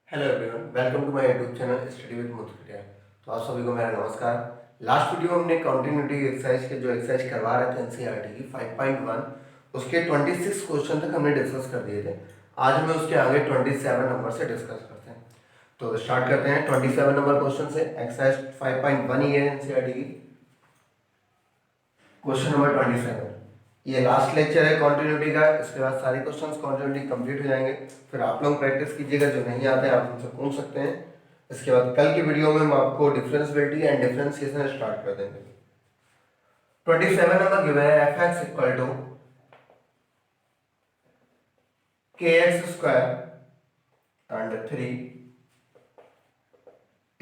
Hello everyone, welcome to my YouTube channel study with Muthuriya. तो आप सभी को मेरा नमस्कार। लास्ट वीडियो में हमने कंटिन्यूटी एक्सरसाइज के जो एक्सरसाइज करवा रहे थे एनसीईआरटी की 5.1 उसके 26 क्वेश्चन तक हमने डिस्कस कर दिए थे। आज हमें उसके आगे 27 नंबर से डिस्कस करते हैं। तो स्टार्ट करते हैं 27 नंबर क्वेश्चन से। एक्सरसाइज 5.1 ही है एनसीईआरटी की। क्वेश्चन नंबर 27, ये लास्ट लेक्चर है कंटिन्यूटी का। इसके बाद सारे क्वेश्चंस कंटिन्यूटी कंप्लीट हो जाएंगे। फिर आप लोग प्रैक्टिस कीजिएगा, जो नहीं आते हैं आप मुझसे पूछ सकते हैं। इसके बाद कल की वीडियो में हम आपको डिफरेंशिएबिलिटी एंड डिफरेंशिएशन स्टार्ट कर देंगे। 27 नंबर गिवन है एफ एक्स इक्वल टू के x square and 3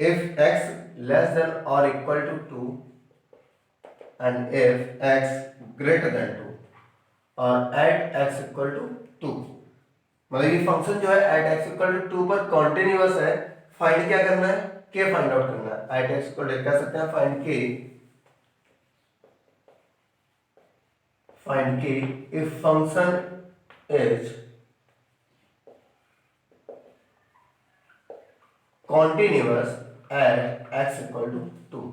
if x less than or equal to 2 and if x greater than 2 और at x equal to 2। मतलब ये फंक्शन जो है at x equal to 2 पर कॉन्टिन्यूअस है। Find क्या करना है? k फाइंड आउट करना है। at x को कह सकते हैं find k if function is continuous at x equal to 2।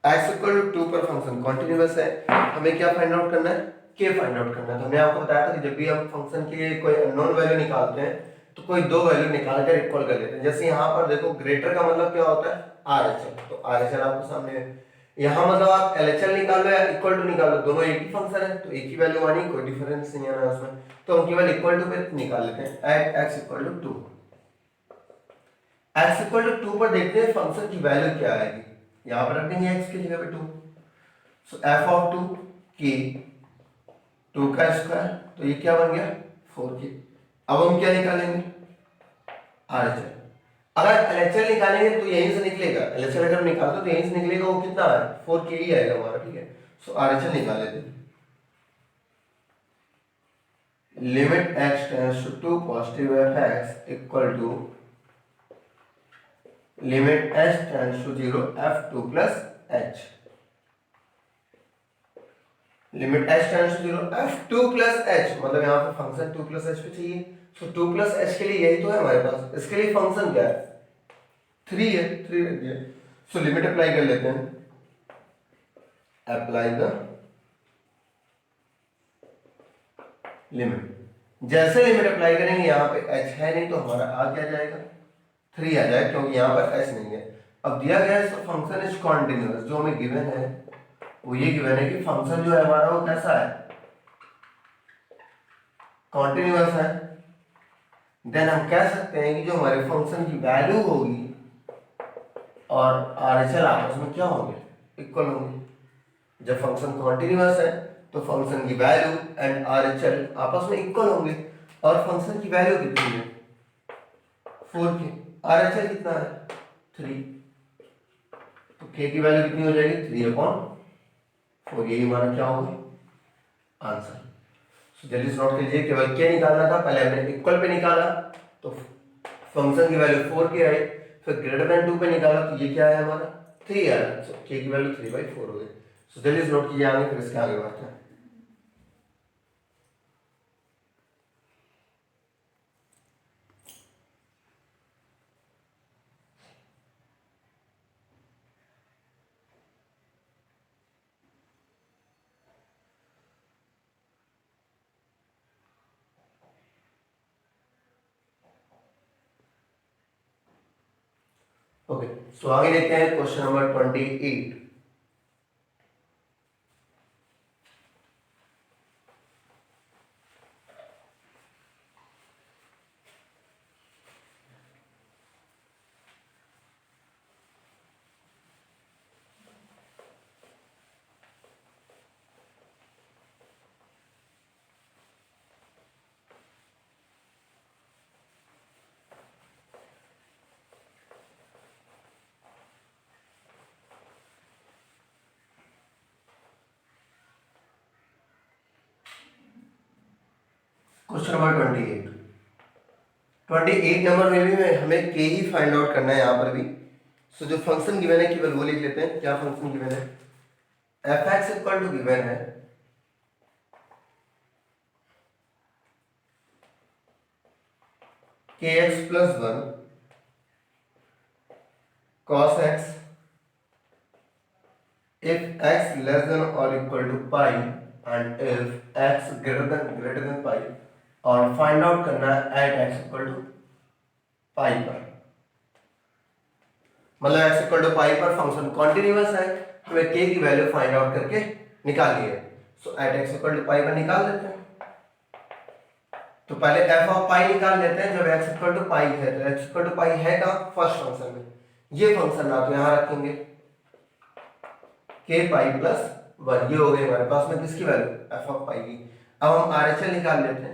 x equal to 2 पर फंक्शन कॉन्टिन्यूअस है। हमें क्या फाइंड आउट करना है? k फाइंड आउट करना है। तो हमने आपको बताया था कि जब भी हम फंक्शन के लिए कोई अननोन वैल्यू निकालते हैं तो कोई दो वैल्यू निकाल कर इक्वल कर लेते हैं। जैसे यहाँ पर देखो, ग्रेटर का मतलब क्या होता है? RHL। तो RHL आपको सामने है। यहाँ मतलब आप LHL निकाल लो या इक्वल टू निकाल लो, दोनों एक ही फंक्शन है तो एक ही वैल्यू आनी, कोई डिफरेंस नहीं आना उसमें। तो हम केवल इक्वल टू पे निकाल लेते हैं at x equal to 2। x equal to 2 पर देखते हैं फंक्शन की वैल्यू क्या आएगी। यहाँ पर रख देंगे x की जगह पे 2। सो f ऑफ 2 की 2 का स्क्वायर, तो ये क्या बन गया? 4k। अब हम क्या निकालेंगे? RHL। अगर LHL निकालेंगे तो यहीं से निकलेगा। LHL अगर निकालते तो यहीं से निकलेगा, वो कितना है? 4k ही आएगा हमारा, ठीक है। सो RHL निकाल लेते हैं। Limit x tends to 2 positive f(x) equal to limit h tends to 0 f2 plus h। Limit h tends to 0 f2 plus h, मतलब यहाँ पे फंक्शन 2 प्लस h पे चाहिए। सो 2 प्लस h के लिए यही तो है हमारे पास। इसके लिए फंक्शन क्या है? 3 है, 3 रख दिया। सो लिमिट अप्लाई कर लेते हैं। Apply the limit. जैसे लिमिट अप्लाई करेंगे, यहाँ पे h है नहीं तो हमारा आ क्या जाएगा? 3 आ जाएगा, क्योंकि यहाँ पर h नहीं है। अब दिया गया है फंक्शन इज कॉन्टिन्यूअस। जो हमें गिवन है वो ये गिवन है कि फंक्शन जो है हमारा वो कैसा है? कॉन्टिन्यूअस है। देन हम कह सकते हैं कि जो हमारे फंक्शन की वैल्यू होगी और RHL आपस में क्या होंगे? इक्वल होंगे। जब फंक्शन कॉन्टिन्यूअस है तो फंक्शन की वैल्यू एंड RHL आपस में इक्वल होंगे। और फंक्शन की वैल्यू कितनी है? 4k। RHL कितना है? 3। तो k की वैल्यू कितनी हो जाएगी? 3/4। यही हमारा क्या होगा? आंसर। जल्दी से नोट कीजिए, केवल k निकालना था। पहले हमने इक्वल पे निकाला तो फंक्शन की वैल्यू 4k आई। फिर ग्रेटर देन 2 पे निकाला तो ये क्या है हमारा? 3 आया। सो k की वैल्यू 3/4 हो गई। सो जल्दी से नोट कीजिए आगे, फिर इसके आगे बढ़ते हैं। ओके, सो आगे देखते हैं question number 28। Question number 28। 28 number में भी हमें k ही फाइंड आउट करना है यहाँ पर भी। सो जो फंक्शन गिवन है केवल वो लिख लेते हैं। क्या फंक्शन गिवन है? f(x) इक्वल टू गिवन है kx plus 1 cos x if x less than or equal to pi and if x greater than pi और फाइंड आउट करना है एट x इक्वल टू पाई पर, मतलब x इक्वल टू पाई पर function continuous है, हमें k की वैल्यू फाइंड आउट करके निकालनी है। सो एट x इक्वल टू पाई पर निकाल देते हैं। तो पहले f ऑफ पाई निकाल लेते हैं। जब x इक्वल टू पाई है तो x इक्वल टू पाई है का फर्स्ट फंक्शन में, ये फंक्शन ना तो यहां रखेंगे k पाई प्लस 1, ये हो गई हमारे पास में किसकी वैल्यू f ऑफ पाई की। अब हम RHL निकाल लेते हैं।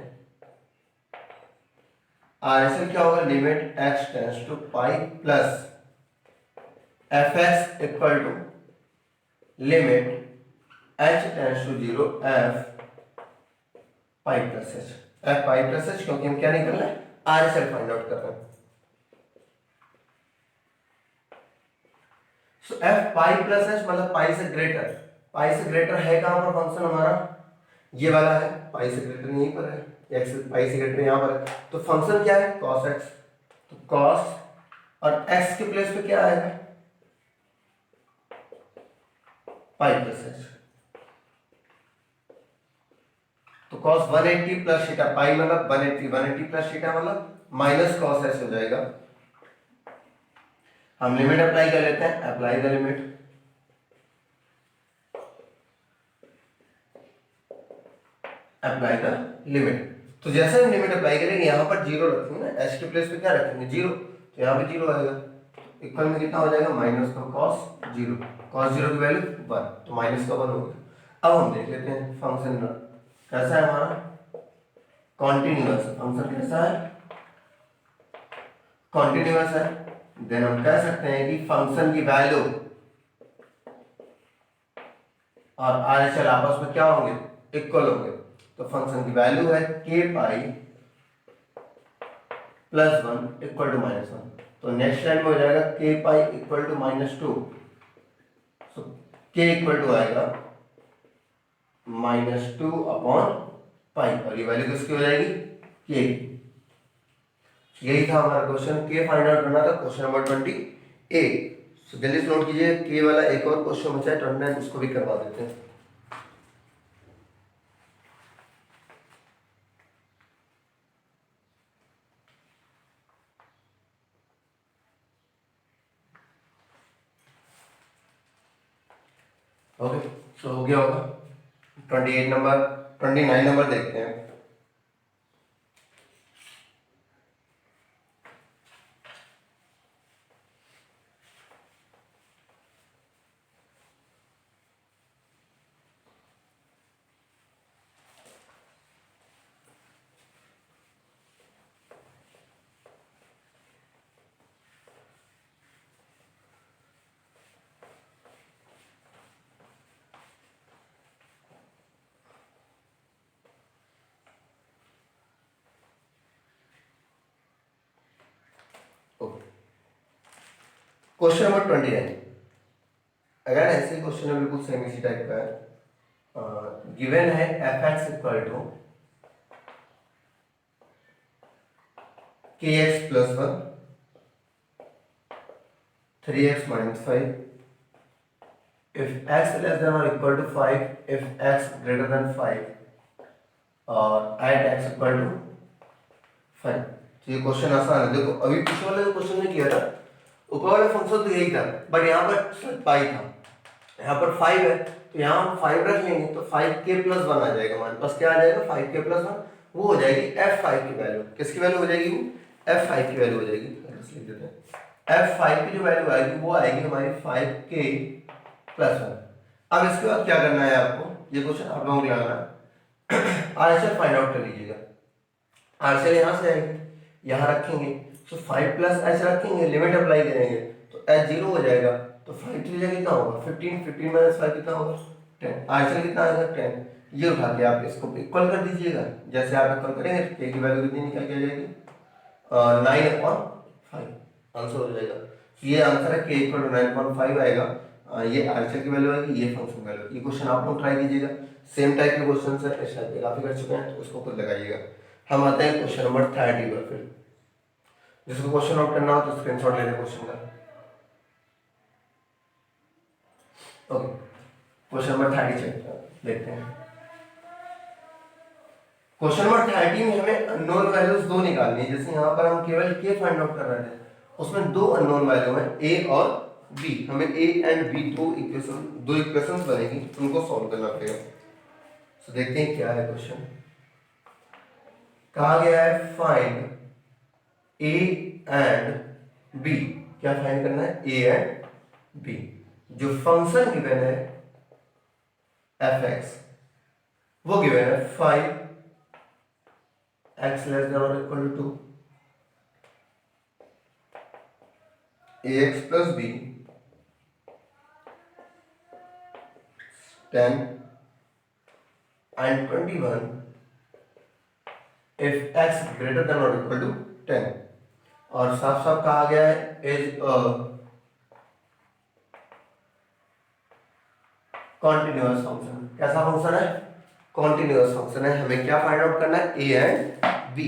RHL क्या होगा, limit x tends to pi plus fx equal to limit h tends to 0 f pi plus h, f pi plus h, क्योंकि हम क्या निकल रहे हैं RHL फाइंड आउट कर रहे हैं। सो f पाई प्लस h मतलब पाई से ग्रेटर है कहां पर फंक्शन हमारा, ये वाला है, पाई से ग्रेटर यहीं पर है, x पाई से ग्रेटर यहां पर है, तो फंक्शन क्या है cos x, तो cos और x के प्लेस पे क्या आएगा पाई प्लस h, तो cos 180 प्लस थीटा, पाई मतलब 180 प्लस थीटा मतलब माइनस cos h हो जाएगा। हम लिमिट अप्लाई कर लेते हैं, apply the limit, apply the limit. तो जैसे हम लिमिट अप्लाई करेंगे यहाँ पर जीरो रखेंगे ना, h के प्लेस पे क्या रखेंगे जीरो, तो यहाँ पे जीरो आएगा, इक्वल में कितना हो जाएगा माइनस का cos 0, cos 0 की वैल्यू 1, तो माइनस का 1 हो गया। अब हम देख लेते हैं फंक्शन कैसा है हमारा, कॉन्टिन्यूअस फंक्शन कैसा है, कॉन्टिन्यूअस है। देन हम कह सकते हैं कि फंक्शन की वैल्यू और RHL आपस में क्या होंगे इक्वल होंगे, तो फंक्शन की वैल्यू है k pi plus 1 equal to minus 1, तो नेक्स्ट लाइन में हो जाएगा k pi equal to -2, so k equal to आएगा -2 अपॉन पाई, और ये वैल्यू किसकी हो जाएगी k। यही था हमारा क्वेश्चन, k फाइंड आउट करना था, क्वेश्चन नंबर 28। सो जल्दी से नोट कीजिए, k वाला एक और क्वेश्चन बचा है 29, उसको भी करवा देते हैं। ओके, सो हो गया होगा 28 नंबर, 29 नंबर देखते हैं। क्वेश्चन नंबर 29, अगर ऐसे क्वेश्चन है बिल्कुल सेम इसी टाइप का है, गिवन है fx equal to kx plus 1 3x minus 5 if x less than or equal to 5 if x greater than 5 और at x equal to 5। तो ये क्वेश्चन आसान है। देखो अभी पिछले वाले क्वेश्चन में किया था, ऊपर वाला फंक्शन तो यही था बट यहाँ पर पाई था, यहाँ पर 5 है तो यहाँ हम 5 रख लेंगे, तो 5k प्लस 1 आ जाएगा हमारे पास, क्या आ जाएगा 5k प्लस 1, वो हो जाएगी f5 की वैल्यू, किसकी वैल्यू हो जाएगी वो f5 की वैल्यू हो जाएगी। लिख देते हैं f5 की जो वैल्यू आएगी वो आएगी हमारी 5k प्लस 1। अब इसके बाद क्या करना है आपको, ये क्वेश्चन आप लोगों को लगाना है, RHL फाइंड आउट कर लीजिएगा। RHL यहाँ से आएगी, यहाँ रखेंगे, तो 5 प्लस h रखेंगे, लिमिट अप्लाई करेंगे तो h 0 हो जाएगा, तो 5 की जगह कितना होगा 15, 15 माइनस 5 कितना होगा 10, RHL कितना आएगा 10। ये उठा के आप इसको इक्वल कर दीजिएगा, जैसे आप इक्वल करेंगे तो k की वैल्यू कितनी निकल के आ जाएगी 9/5 आंसर हो जाएगा। तो ये आंसर है k इक्वल टू 9/5 आएगा, ये RHL की वैल्यू आएगी, ये फंक्शन वैल्यू। ये क्वेश्चन आप लोग ट्राई कीजिएगा, सेम टाइप के क्वेश्चन है, इस टाइप के काफी कर चुके हैं, तो उसको खुद लगाइएगा। हम आते हैं क्वेश्चन नंबर 30 पर, फिर जिसको क्वेश्चन आउट करना हो तो स्क्रीनशॉट ले लें क्वेश्चन का। ओके, क्वेश्चन नंबर 30 चेक देखते हैं। क्वेश्चन नंबर 30 में हमें अननोन वैल्यूज दो निकालनी है। जैसे यहाँ पर हम केवल के फाइंड आउट कर रहे थे, उसमें दो अननोन वैल्यू है ए और बी। हमें ए एंड बी दो इक्वेशंस बनेगी, उनको सॉल्व करना पड़ेगा। तो देखते हैं क्या है क्वेश्चन। कहा गया है फाइंड ए एंड बी। क्या फाइंड करना है? A and b. जो फंक्शन गिवन है एफ एक्स, वो गिवन है 5 x less than or equal to 2, ax plus b 10 and 21 if x greater than or equal to 10। और साफ साफ कहा गया है इज कॉन्टिन्यूअस फंक्शन। कैसा फंक्शन है? कॉन्टिन्यूअस फंक्शन है। हमें क्या फाइंड आउट करना है? A and B.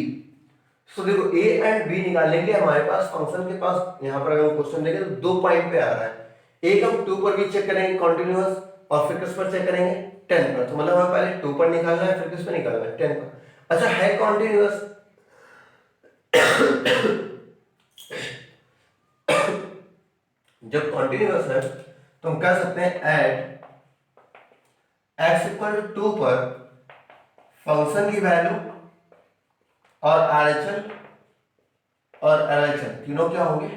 सो देखो ए एंड बी निकालने के लिए हमारे पास फंक्शन के पास यहाँ पर अगर हम क्वेश्चन देखें तो दो पॉइंट पे आ रहा है। एक हम 2 पर भी चेक करेंगे कॉन्टिन्यूअस, और फिर किस पर चेक करेंगे? 10 पर। तो मतलब हमें पहले 2 पर निकालना है, फिर किस पर निकालना है? 10 पर। अच्छा है कॉन्टिन्यूअस जब कॉन्टिन्यूअस है तो हम कह सकते हैं एट x इक्वल टू 2 पर फंक्शन की वैल्यू और RHL और LHL तीनों क्या होंगे?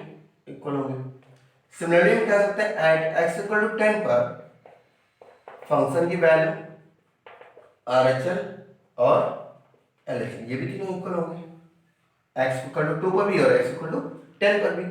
इक्वल होंगे। सिमिलरली हम कह सकते हैं एट x इक्वल टू 10 पर फंक्शन की वैल्यू RHL और LHL ये भी तीनों इक्वल होंगे। x इक्वल टू 2 पर भी और x इक्वल टू 10 पर भी।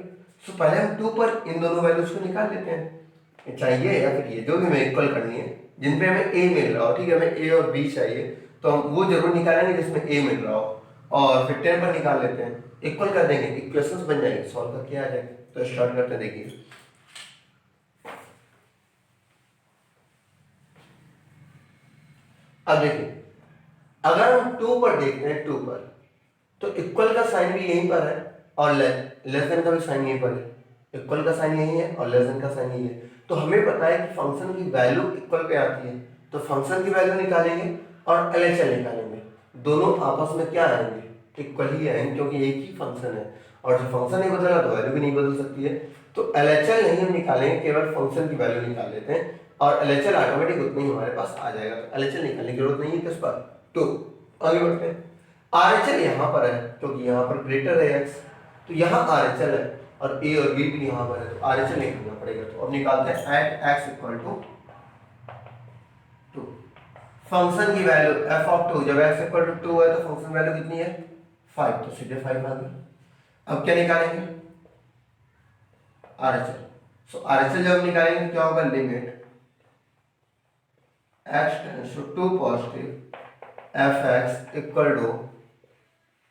तो पहले हम 2 पर इन दोनों वैल्यूज को निकाल लेते हैं, चाहिए या फिर ये जो भी हमें इक्वल करनी है, जिन पे हमें a मिल रहा हो। ठीक है, हमें a और b चाहिए तो हम वो जरूर निकालेंगे जिसमें a मिल रहा हो, और फिर 10 पर निकाल लेते हैं, इक्वल कर देंगे, इक्वेशंस बन जाएंगे, सॉल्व करके आ जाएंगे। तो स्टार्ट करते हैं। देखिए अब देखिए, अगर हम 2 पर देखते हैं, 2 पर तो इक्वल का साइन भी यहीं पर है और लेस देन का भी साइन यहीं पर है। इक्वल का साइन यही है और लेस देन का साइन यही है। तो हमें पता है कि फंक्शन की वैल्यू इक्वल पे आती है, तो फंक्शन की वैल्यू निकालेंगे और LHL निकालेंगे। दोनों आपस में क्या आएंगे? इक्वल ही आएंगे, क्योंकि एक ही फंक्शन है और जो फंक्शन नहीं बदला तो वैल्यू भी नहीं बदल सकती है। तो LHL नहीं हम निकालेंगे, केवल फंक्शन की वैल्यू निकाल लेते हैं और LHL ऑटोमेटिक उतना ही हमारे पास आ जाएगा। तो LHL निकालने की जरूरत नहीं है किस पर? तो आगे बढ़ते हैं। RHL यहाँ पर है क्योंकि यहाँ पर ग्रेटर है x, तो यहाँ RHL है और a और b भी यहाँ पर है, तो RHL निकालना पड़ेगा। तो अब निकालते हैं at x equal to 2 function की वैल्यू f ऑफ 2। जब x इक्वल टू 2 है तो फंक्शन वैल्यू कितनी है? 5, तो सीधे 5 आ गई। अब क्या निकालेंगे? RHL। सो RHL जब निकालेंगे क्या होगा? Limit x tends to 2 positive fx equal to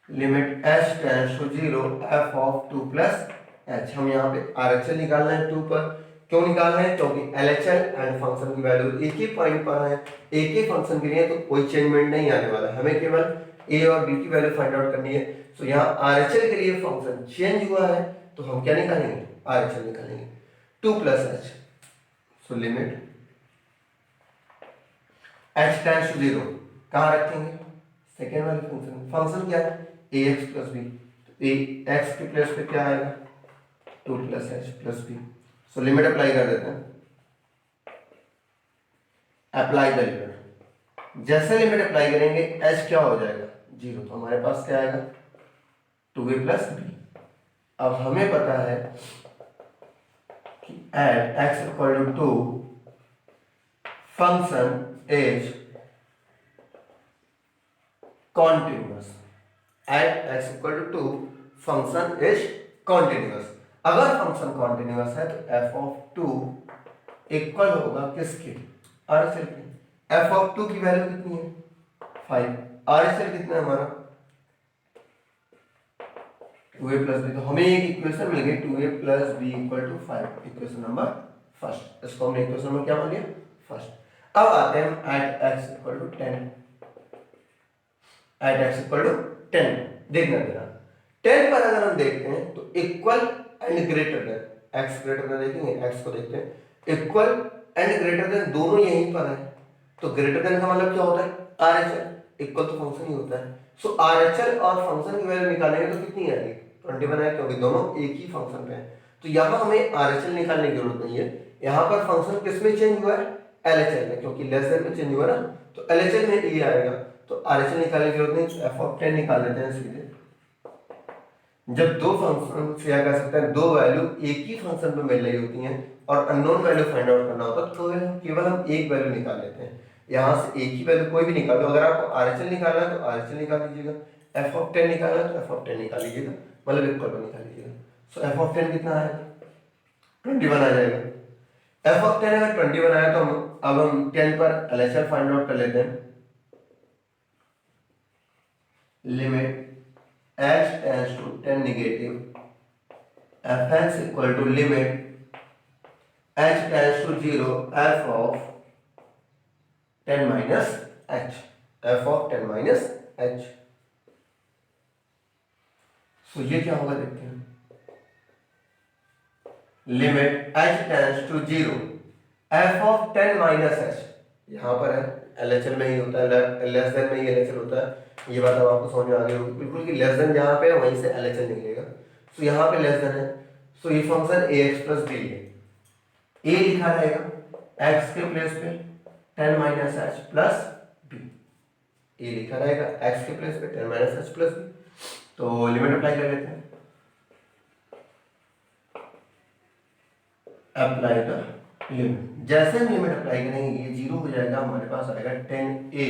limit h tends to 0 f of 2 plus h। हम यहाँ पे RHL निकालना है 2 पर। क्यों निकालना है? क्योंकि LHL एंड फंक्शन की वैल्यू एक ही पॉइंट पर है, एक ही फंक्शन के लिए, तो कोई चेंजमेंट नहीं आने वाला है। हमें केवल a और b की वैल्यू फाइंड आउट करनी है। तो यहाँ RHL के लिए फंक्शन चेंज हुआ है तो हम क्या निकालेंगे? RHL निकालेंगे 2 plus h। So limit h tends to 0 कहाँ रखेंगे? सेकेंड वाले फंक्शन। फंक्शन क्या है? ax plus b। तो x के प्लेस पे क्या आएगा? 2 plus h plus b। So limit apply कर देते हैं। Apply the limit. जैसे लिमिट अप्लाई करेंगे h क्या हो जाएगा? 0। तो हमारे पास क्या आएगा? 2a plus b। अब हमें पता है कि at x equal to 2 function is continuous। at x equal to 2 function is continuous। अगर फंक्शन continuous है तो f of 2 इक्वल होगा किसके? RHL के। f of 2 की वैल्यू कितनी है? 5। RHL कितना है हमारा? 2a plus b। तो हमें एक इक्वेशन मिल गई 2a plus b equal to 5, equation number first. इसको हमने इक्वेशन नंबर क्या मान लिया? फर्स्ट। अब आते हैं हम at x equal to 10। At x equal to 10 देखना देना। 10 पर अगर हम देखते हैं तो equal and greater than, x greater then देखेंगे, x को देखते हैं इक्वल एंड ग्रेटर देन दोनों यहीं पर है, तो ग्रेटर देन का मतलब क्या होता है, आर एच एल इक्वल तो फंक्शन ही होता है। सो आर एच एल और फंक्शन की वैल्यू निकालेंगे तो कितनी आएगी, 21 है, क्योंकि दोनों एक ही फंक्शन पे है। तो यहाँ हमें आर एच एल निकालने की जरूरत नहीं है, यहाँ पर फंक्शन किस में चेंज हुआ है, एल एच एल में, क्योंकि लेस देन में चेंज हुआ ना, तो एल एच एल में ये आएगा, तो आर एच एल निकालने की जरूरत नहीं, एफ ऑफ 10 निकाल लेते हैं सीधे। जब दो फंक्शन या कह सकते हैं दो वैल्यू एक ही फंक्शन पे मिल रही होती हैं और अननोन वैल्यू फाइंड आउट करना होता है, तो केवल हम एक वैल्यू निकाल लेते हैं, यहाँ से एक ही वैल्यू कोई भी निकाल लो। अगर आपको आर एच एल निकालना है तो आर एच एल निकाल लीजिएगा, एफ ऑफ 10 निकालना है तो एफ ऑफ 10 निकाल लीजिएगा, मतलब इक्वल पर निकाल लीजिएगा। सो एफ ऑफ 10 कितना आएगा, 21 आ जाएगा। एफ ऑफ 10 अगर 21 आया तो हम 10 पर L H L find out कर लेते हैं। Limit h tends to 10 negative fx equal to limit h tends to 0 f of 10 minus h, f of 10 minus h। सो ये क्या होगा देखते हैं, limit h tends to 0 f of 10 minus h, यहाँ पर है LHL में ही होता है, लेस देन में ही LHL होता है, ये बात अब आपको समझ में आ गई होगी बिल्कुल कि लेस देन जहाँ पे है वहीं से LHL निकलेगा। सो यहाँ पे लेस देन है, सो ये फंक्शन ax प्लस b है, a लिखा रहेगा x के प्लेस पे 10 minus h plus b, a लिखा रहेगा x के प्लेस पे 10 माइनस h प्लस b। तो लिमिट अप्लाई कर लेते हैं, अप्लाई द लिमिट, जैसे हम लिमिट अप्लाई करेंगे ये जीरो हो जाएगा, हमारे पास आएगा 10a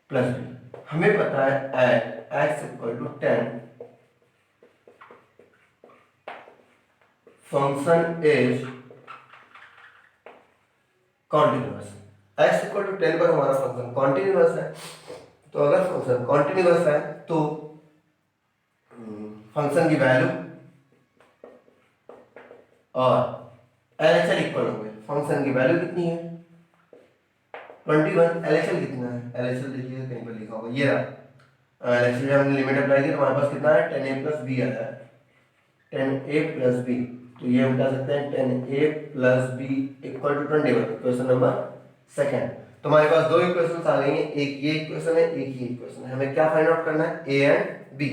प्लस b। हमें पता है at x equal to 10 function is continuous, x equal to 10 पर हमारा फंक्शन कॉन्टिन्यूअस है। तो अगर फंक्शन कॉन्टिन्यूअस है तो फंक्शन की वैल्यू और LHL इक्वल होंगे, फंक्शन की वैल्यू कितनी है 21, LHL कितना है, LHL देखिए कहीं पर लिखा होगा, ये रहा LHL। जब हमने लिमिट अप्लाई की तो हमारे पास कितना है 10a प्लस b आता है, 10a प्लस b, तो ये हम कह सकते हैं 10a plus b equal to 21, question number second. तो हमारे पास दो इक्वेशंस आ गई हैं, एक ये इक्वेशन है एक ये इक्वेशन है, हमें क्या फाइंड आउट करना है a एंड b।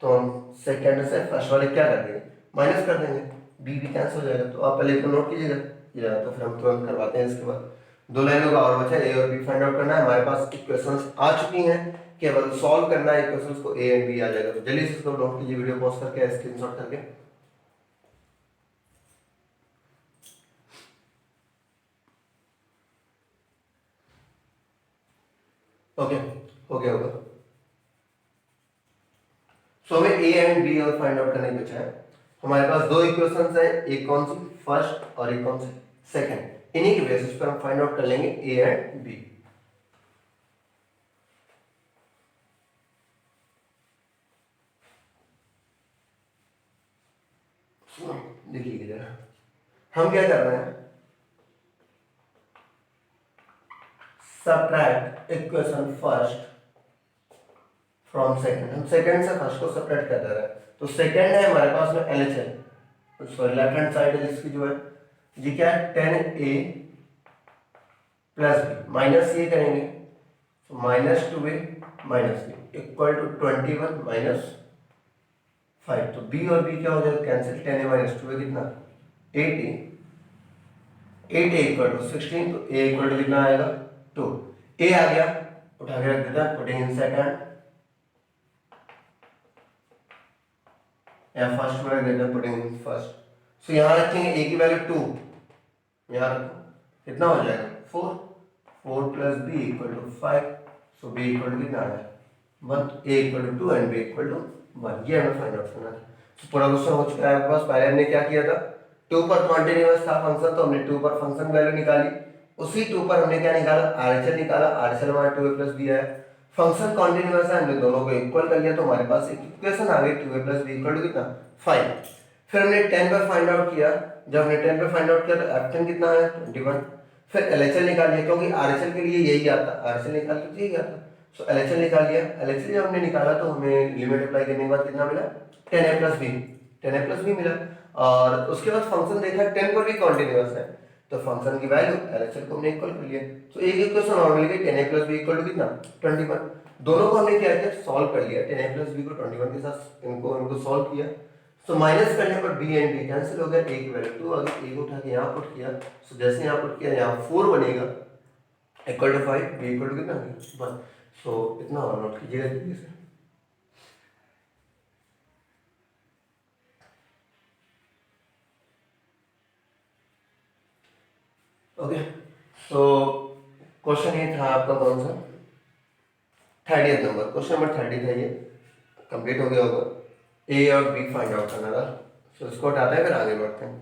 तो हम सेकंड से फर्स्ट वाले क्या कर देंगे, माइनस कर देंगे, b भी कैंसिल हो जाएगा। तो आप पहले इसको नोट कीजिएगा, ये रहा, तो फिर हम तुरंत करवाते हैं। इसके बाद दो लाइनों का और बचा है, a और b फाइंड आउट करना है। हमारे पास इक्वेशंस आ चुकी हैं, केवल सॉल्व करना है इक्वेशंस को, a एंड b आ जाएगा। तो जल्दी से इसको नोट कीजिए, वीडियो पॉज करके स्क्रीनशॉट करके। ओके हो गया होगा। सो हमें a एंड b और फाइंड आउट करने को बचा है। हमारे पास दो इक्वेशंस हैं, एक कौन सी फर्स्ट और एक कौन सी सेकंड, इन्हीं के बेसिस पर हम फाइंड आउट कर लेंगे a एंड b। देखिए जरा हम क्या कर रहे हैं, subtract equation first from second, हम सेकंड से फर्स्ट को सब्ट्रैक्ट कर दे रहे हैं। तो सेकंड है हमारे पास में LHL, sorry left hand side है जिसकी जो है जी क्या है 10a प्लस b, माइनस ये करेंगे तो minus 2a minus b equal to 21 minus 5। तो b और b क्या हो जाएगा कैंसिल, 10a माइनस 2a कितना 8a, 8a इक्वल टू 16, तो a इक्वल टू कितना आएगा 2, a आ गया उठा के रख देता है, पुटिंग इन सेकंड या फर्स्ट में रख देते हैं, पुटिंग इन फर्स्ट। सो यहाँ रखेंगे a की वैल्यू 2, यहाँ रखो कितना हो जाएगा 4, 4 plus b equal to 5, so b equal to कितना आया 1, a equal to 2 and b equal to 1, ये हमें फाइंड आउट करना है। सो पूरा क्वेश्चन हो चुका है आपके पास। पहले हमने क्या किया था, 2 पर कॉन्टिन्यूअस था फंक्शन, तो हमने 2 पर फंक्शन वैल्यू निकाली, उसी 2 पर हमने क्या निकाला RHL निकाला, RHL हमारा 2a प्लस b आया। फंक्शन कॉन्टिन्यूअस है, हमने दोनों को इक्वल कर लिया, तो हमारे पास एक इक्वेशन आ गई 2a plus b equal to कितना 5। फिर हमने 10 पर फाइंड आउट किया, जब हमने 10 पर फाइंड आउट किया तो f10 कितना आया 21। फिर LHL निकाल लिया, क्योंकि RHL के लिए यही आता, RHL निकाल के यही आता, सो LHL निकाल लिया। LHL जब हमने निकाला तो हमें लिमिट अप्लाई करने के बाद कितना मिला 10a प्लस b मिला। और उसके बाद फंक्शन देखा 10 पर भी कॉन्टिन्यूअस है, तो फंक्शन की वैल्यू LHS को हमने इक्वल कर लिया। तो एक इक्वेशन और मिल गई 10a + b = कितना 21। दोनों को हमने क्या किया सॉल्व कर लिया, 10a + b को 21 के साथ इनको सॉल्व किया। तो माइनस करने पर b एंड b कैंसिल हो गया, a की वैल्यू 2 आ गई, a को उठा के यहाँ पुट किया। सो जैसे यहाँ पुट किया यहाँ 4 बनेगा equal to 5, b equal to कितना 1। सो इतना और नोट कीजिएगा जल्दी से। ओके, सो क्वेश्चन ये था आपका कौन सा 30th नंबर, क्वेश्चन नंबर 30 था ये, कंप्लीट हो गया होगा। ए और बी फाइंड आउट करना था। सो इसको हटाते हैं फिर आगे बढ़ते हैं।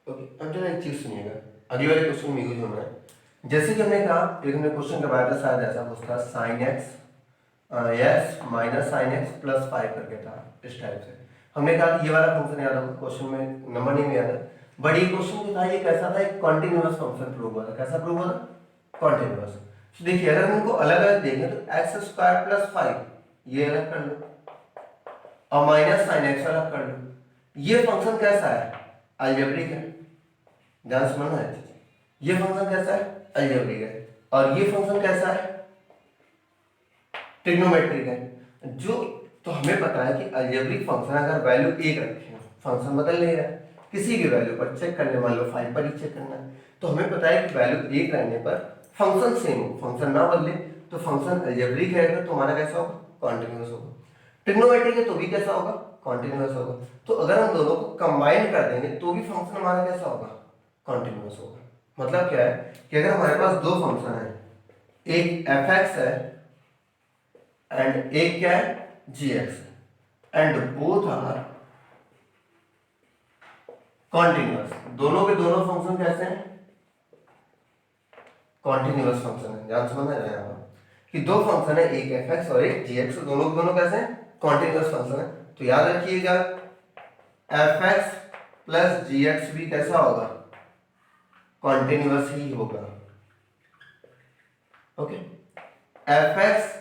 ओके, अब जरा एक चीज सुनिएगा, अगले वाले क्वेश्चन में यूज होना है। जैसे कि हमने कहा एक हमने क्वेश्चन करवाया था, शायद ऐसा कुछ था sin x yes minus sin x + 5 करके था इस टाइप से। हमने कहा ये वाला फंक्शन याद होगा, क्वेश्चन में नंबर नहीं में याद है, बट ये क्वेश्चन जो था ये कैसा था, एक कॉन्टिन्यूअस फंक्शन प्रूव हुआ था। कैसा प्रूव हुआ था, कॉन्टिन्यूअस। तो देखिए अगर हम इनको अलग अलग देखें तो x² + 5 ये अलग कर लो और माइनस sin x अलग कर लो। ये फंक्शन कैसा है, अलजेब्रिक है, ध्यान से समझना है। ये फंक्शन कैसा है, अलजेब्रिक है, और ये फंक्शन कैसा है, ट्रिग्नोमेट्रिक है। जो तो हमें पता है कि अलजेब्रिक फंक्शन अगर वैल्यू 1 रखें, फंक्शन बदल नहीं रहा है, किसी की वैल्यू पर चेक करने, मान लो 5 पर ही चेक करना है, तो हमें पता है कि वैल्यू 1 रहने पर फंक्शन सेम हो, फंक्शन ना बदले तो फंक्शन अलजेब्रिक रहेगा तो हमारा कैसा होगा, कॉन्टिन्यूअस होगा। ट्रिग्नोमेट्रिक है तो भी कैसा होगा, कॉन्टिन्यूअस होगा। तो अगर हम दोनों को कंबाइन कर देंगे तो भी फंक्शन हमारा कैसा होगा, कॉन्टिन्यूअस होगा। मतलब क्या है कि अगर हमारे पास दो फंक्शन है, एक f(x) है एंड एक क्या है, gx, and both are continuous, दोनों के दोनों फंक्शन कैसे हैं, कॉन्टिन्यूअस फंक्शन है। ध्यान समझना है यहाँ पर कि दो फंक्शन है, एक f(x) और एक gx, दोनों के दोनों कैसे हैं, कॉन्टिन्यूअस फंक्शन है। तो याद रखिएगा f(x) + gx भी कैसा होगा, कॉन्टिन्यूअस ही होगा। ओके, f(x)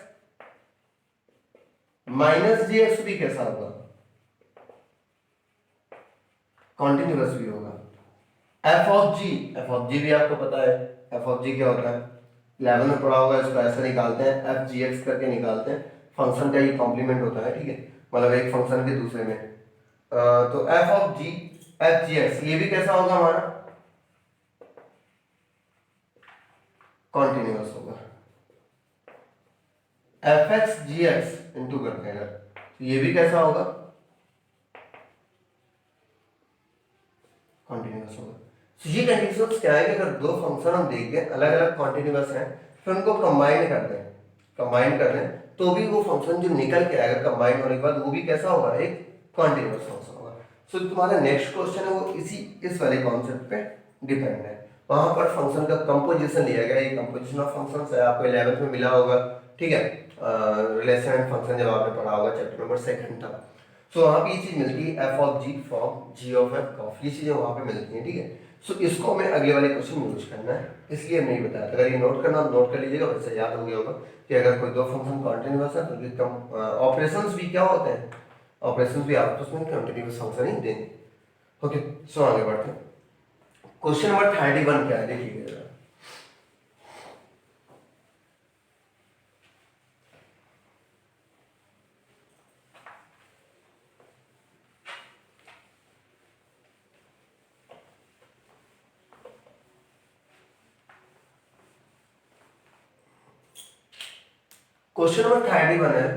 - gx भी कैसा होगा, कॉन्टिन्यूअस भी होगा। f(g) भी आपको पता है, f(g) क्या होता है, 11 में पढ़ा होगा, इसको ऐसे निकालते हैं, f(gx) करके निकालते हैं, फंक्शन का ये कॉम्प्लीमेंट होता है, ठीक है, मतलब एक फंक्शन के दूसरे में। तो f(g) f(gx) ये भी कैसा होगा हमारा, कॉन्टिन्यूअस होगा। f(x) gx इंटू करते हैं तो ये भी कैसा होगा, कॉन्टिन्यूअस होगा। तो ये कंडीशंस क्या है कि अगर दो फंक्शन हम देख के अलग अलग कॉन्टिन्यूअस हैं फिर उनको कंबाइन कर दें, कंबाइन कर दें तो भी वो फंक्शन जो निकल के आएगा कंबाइन होने के बाद वो भी कैसा होगा, एक कॉन्टिन्यूअस फंक्शन होगा। सो तुम्हारा नेक्स्ट क्वेश्चन है वो इस वाले कॉन्सेप्ट पे डिपेंड है। वहां पर फंक्शन का कंपोजिशन लिया गया, ये कंपोजिशन ऑफ फंक्शंस है, आपको 11th में मिला होगा, ठीक है, रिलेशन एंड फंक्शन जब आपने पढ़ा होगा चैप्टर नंबर 2 था। सो वहाँ पे ये चीज मिलती है f(g) फ्रॉम g(f)(, ये चीजें वहाँ पे मिलती हैं, ठीक है। सो इसको हमें अगले वाले क्वेश्चन में यूज करना है, इसलिए नहीं बताया। अगर ये नोट करना नोट कर लीजिएगा, वैसे याद हो गया होगा कि अगर कोई दो फंक्शन कॉन्टिन्यूअस है तो ऑपरेशंस भी क्या होते हैं, ऑपरेशंस भी आपस में कंटिन्यूअस फंक्शन ही देंगे। ओके, सो आगे बढ़ते हैं। क्वेश्चन नंबर 31 क्या है देखिएगा। क्वेश्चन नंबर 31 है,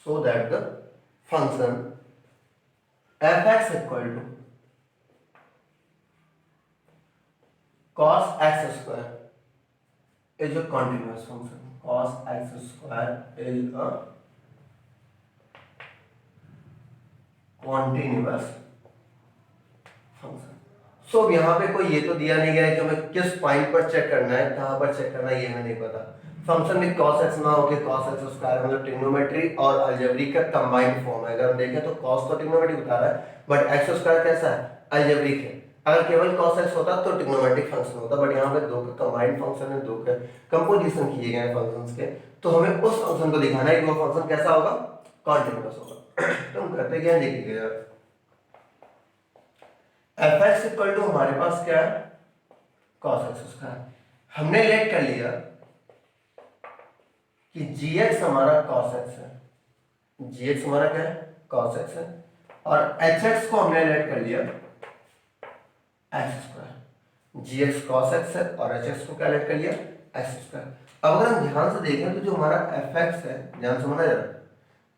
so that the function f(x) equal to cos x square is a continuous function. Cos x square is a continuous function. So अब यहाँ पे कोई ये तो दिया नहीं गया है कि हमें किस पॉइंट पर चेक करना है, कहाँ पर चेक करना है, ये हमें नहीं पता। फंक्शन में cos x ना होके cos x स्क्वायर मतलब ट्रिग्नोमेट्री और अलजेब्रिक का कंबाइंड फॉर्म है। अगर हम देखें तो cos तो ट्रिग्नोमेट्री बता रहा है, बट x स्क्वायर कैसा है, अलजेब्रिक है। अगर केवल cos x होता तो ट्रिग्नोमेट्रिक फंक्शन होता, बट यहाँ पे दो के कंबाइंड फंक्शन है, दो के कंपोजिशन किए गए हैं फंक्शंस के, तो हमें उस फंक्शन को दिखाना है कि वो फंक्शन कैसा होगा, कॉन्टिन्यूअस होगा। तो हम करते क्या, देखिए एफ एक्स इक्वल टू हमारे पास क्या है, cos x स्क्वायर। हमने लेट कर लिया कि जी एक्स हमारा cos x है, जी एक्स हमारा क्या है, cos x है, और एच एक्स को हमने लेट कर लिया एक्स स्क्वायर। जी एक्स cos x है और एच एक्स को क्या लेट कर लिया, एक्स स्क्वायर। अब अगर हम ध्यान से देखें तो जो हमारा एफ एक्स है, ध्यान से समझना जरा,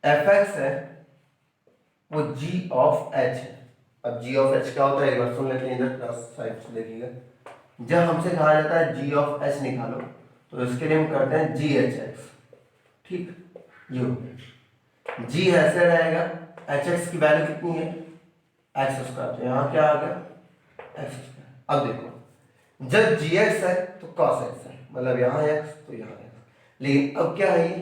एफ एक्स है वो जी ऑफ एच है। अब जी ऑफ एच क्या होता है, एक बार सुन लेते हैं, इधर क्लास साइड से देखिएगा। जब हमसे कहा जाता है जी ऑफ एच निकालो, तो इसके लिए हम करते हैं जी एच एक्स, ठीक, ये हो गया। जी ऐसे रहेगा, एच एक्स की वैल्यू कितनी है, एक्स स्क्वायर, तो यहाँ क्या आ गया, एक्स स्क्वायर। अब देखो, जब जी एक्स है तो कॉस एक्स है, मतलब यहाँ एक्स तो यहाँ एक्स, लेकिन अब क्या है, ये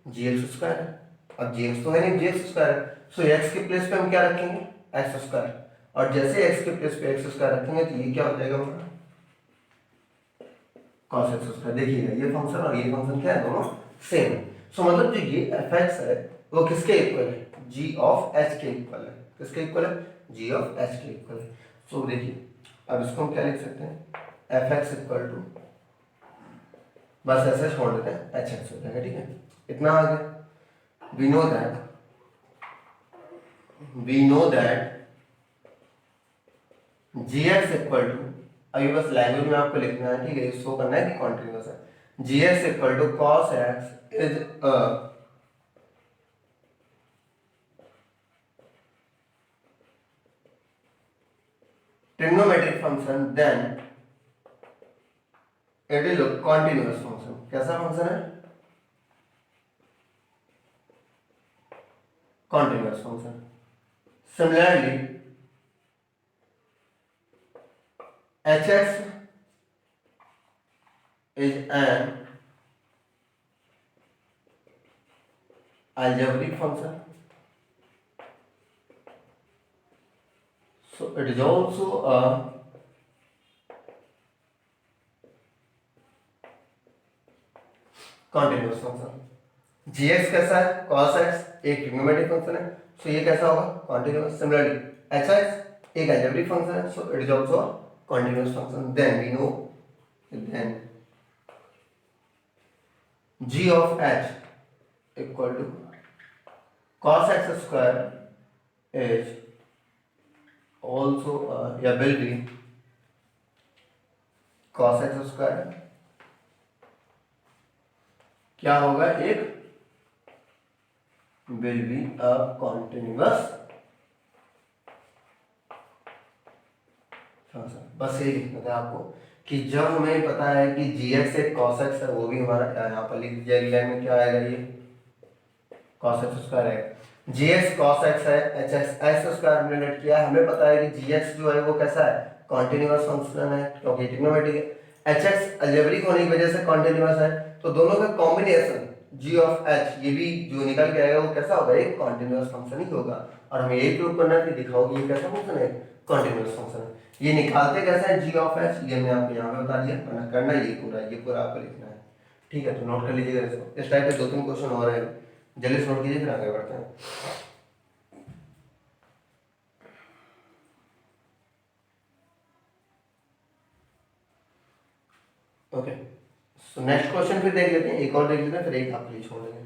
जी एक्स स्क्वायर है। अब जी एक्स तो है नहीं, जी एक्स स्क्वायर है, सो एक्स के प्लेस पे हम क्या रखेंगे, एक्स स्क्वायर, और जैसे एक्स के प्लेस पे एक्स स्क्वायर रखेंगे तो ये क्या हो जाएगा हमारा, cos x स्क्वायर। देखिएगा ये फंक्शन और ये फंक्शन क्या है, दोनों सेम है। सो मतलब जो ये एफ एक्स है वो किसके इक्वल है, g ऑफ h के इक्वल है। किसके इक्वल है, g ऑफ h के इक्वल है। सो देखिए अब इसको हम क्या लिख सकते हैं, एफ एक्स इक्वल टू, बस ऐसे छोड़ देते हैं, एच एक्स हो जाएगा, ठीक है, इतना आ गया। We know that g x equal to, अभी बस लैंग्वेज में आपको लिखना है, ठीक है, शो करना है कि कॉन्टिन्यूअस है। G x equal to cos x is a trigonometric function, then it is a continuous function. कैसा फंक्शन है, continuous function. Similarly H X is an algebraic function, so it is also a continuous function। gx कैसा है, cos x एक trigonometric function है, so ये कैसा होगा, continuous. Similarly hx एक अलजेब्रिक फंक्शन है, so it is also a continuous function. Then we know, then g of h equal to cos x square is also या will be cos x square क्या होगा, एक will be a continuous function। बस यही लिखना था आपको कि जब हमें पता है कि gx एक cos x है, वो भी हमारा यहाँ पर लिख दिया गया में, क्या आएगा, ये cos x स्क्वायर है। gx cos x है, hx x स्क्वायर हमने लेट किया है, हमें पता है कि gx जो है वो कैसा है, कॉन्टिन्यूअस फंक्शन है, क्योंकि ट्रिग्नोमेट्रिक है। hx अलजेब्रिक होने की वजह से कॉन्टिन्यूअस है, तो दोनों का कॉम्बिनेशन g ऑफ h, ये भी जो निकल के आएगा वो कैसा होगा, एक कॉन्टिन्यूअस फंक्शन ही होगा। और हमें यही प्रूव करना है कि दिखाओ कि ये कैसा फंक्शन है, कॉन्टिन्यूअस फंक्शन है। ये निकालते कैसा है, g ऑफ h, ये मैं आपको यहाँ पे बता दिया, वरना करना ये पूरा आपको लिखना है, ठीक है। तो नोट कर लीजिएगा इसको, इस टाइप के 2-3 क्वेश्चन हो रहे हैं, जल्दी से नोट कीजिए, फिर आगे बढ़ते हैं। ओके, सो नेक्स्ट क्वेश्चन फिर देख लेते हैं, एक और देख लेते हैं, फिर एक आपके लिए छोड़ देंगे।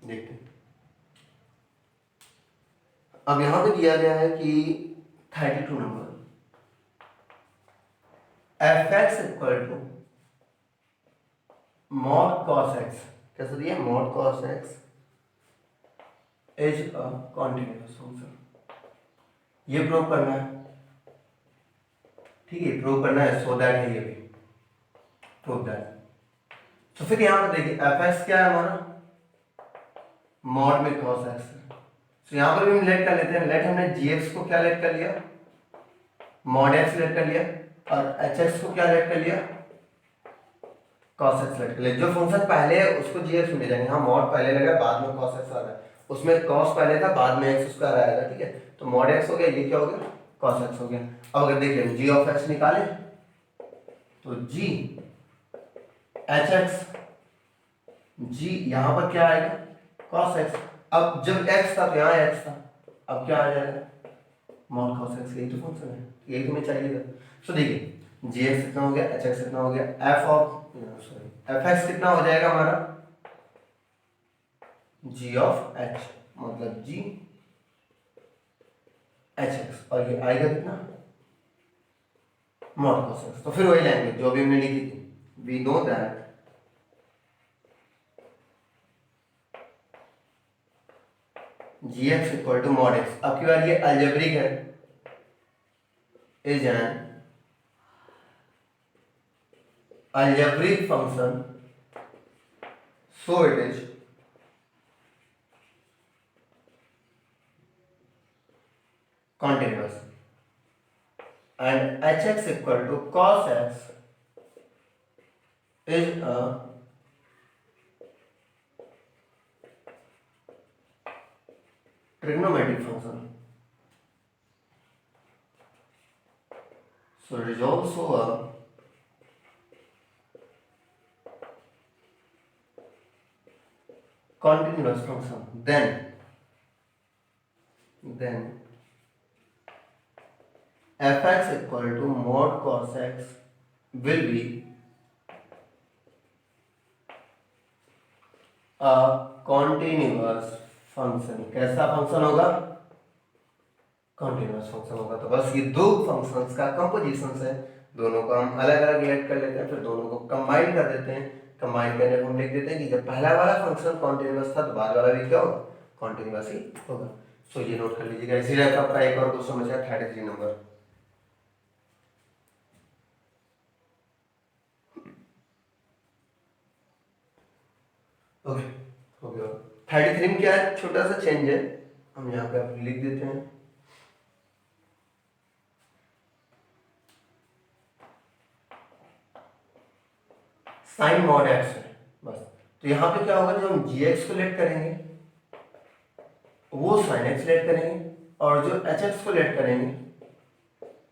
देखते हैं। अब यहां पे दिया गया है कि 32 नंबर f x equal to mod cos x, कैसे दिया, mod cos x is a continuous function. ये प्रूव करना है, ठीक है, प्रूव करना है, सो दैट है ये भी प्रूव दैट। तो फिर यहां पर देखिए एफ एक्स क्या है हमारा, मॉड में कॉस एक्स है, तो यहां पर भी हम लेट कर लेते हैं। लेट हमने जी एक्स को क्या लेट कर लिया, मॉड एक्स लेट कर लिया, और एच एक्स को क्या लेट कर लिया, cos x लेट कर लिया। जो फंक्शन पहले है उसको जी एक्स में ले जाएंगे। हाँ, मॉड पहले लगा, बाद में cos x आ रहा है, उसमें cos पहले था, बाद में x उसका आएगा, ठीक है। तो मॉड x हो गया, ये क्या हो गया, cos x हो गया। अब अगर देखिए g ऑफ x निकाले तो g एच एक्स, जी यहां पर क्या आएगा, cos x। अब जब x था तो यहाँ x था, अब क्या आ जाएगा, मॉड cos x। यही तो फंक्शन है, यही तुम्हें चाहिए था। तो देखिए जी एक्स कितना हो गया, एच एक्स कितना हो गया, एफ एक्स कितना हो जाएगा हमारा, जी ऑफ एच, मतलब जी एच एक्स, और ये आएगा कितना, मॉड cos x। तो फिर वही लैंग्वेज जो भी हमने लिखी थी, we know that g x equal to mod x. अब की बार ये अलजेब्रिक है, is an algebraic function, so it is continuous, and hx equal to cos x is a trigonometric function, so it is also a continuous function. Then fx equal to mod cos x will be a continuous function। कैसा function होगा, continuous function होगा। तो बस ये दो functions का composition है, दोनों को हम अलग अलग लेट कर लेते हैं, फिर दोनों को कंबाइन कर देते हैं। कंबाइन करने को हम लिख देते हैं कि जब पहला वाला फंक्शन कॉन्टिन्यूअस था तो बाद वाला भी क्या होगा, कॉन्टिन्यूअस ही होगा। सो ये नोट कर लीजिएगा। इसी तरह का एक और क्वेश्चन बचा 33 नंबर। ओके, हो गया। 33 में क्या है, छोटा सा चेंज है, हम यहाँ पे लिख देते हैं साइन मॉड एक्स है बस। तो यहाँ पे क्या होगा, जो हम जी एक्स को लेट करेंगे वो साइन एक्स लेट करेंगे, और जो एच एक्स को लेट करेंगे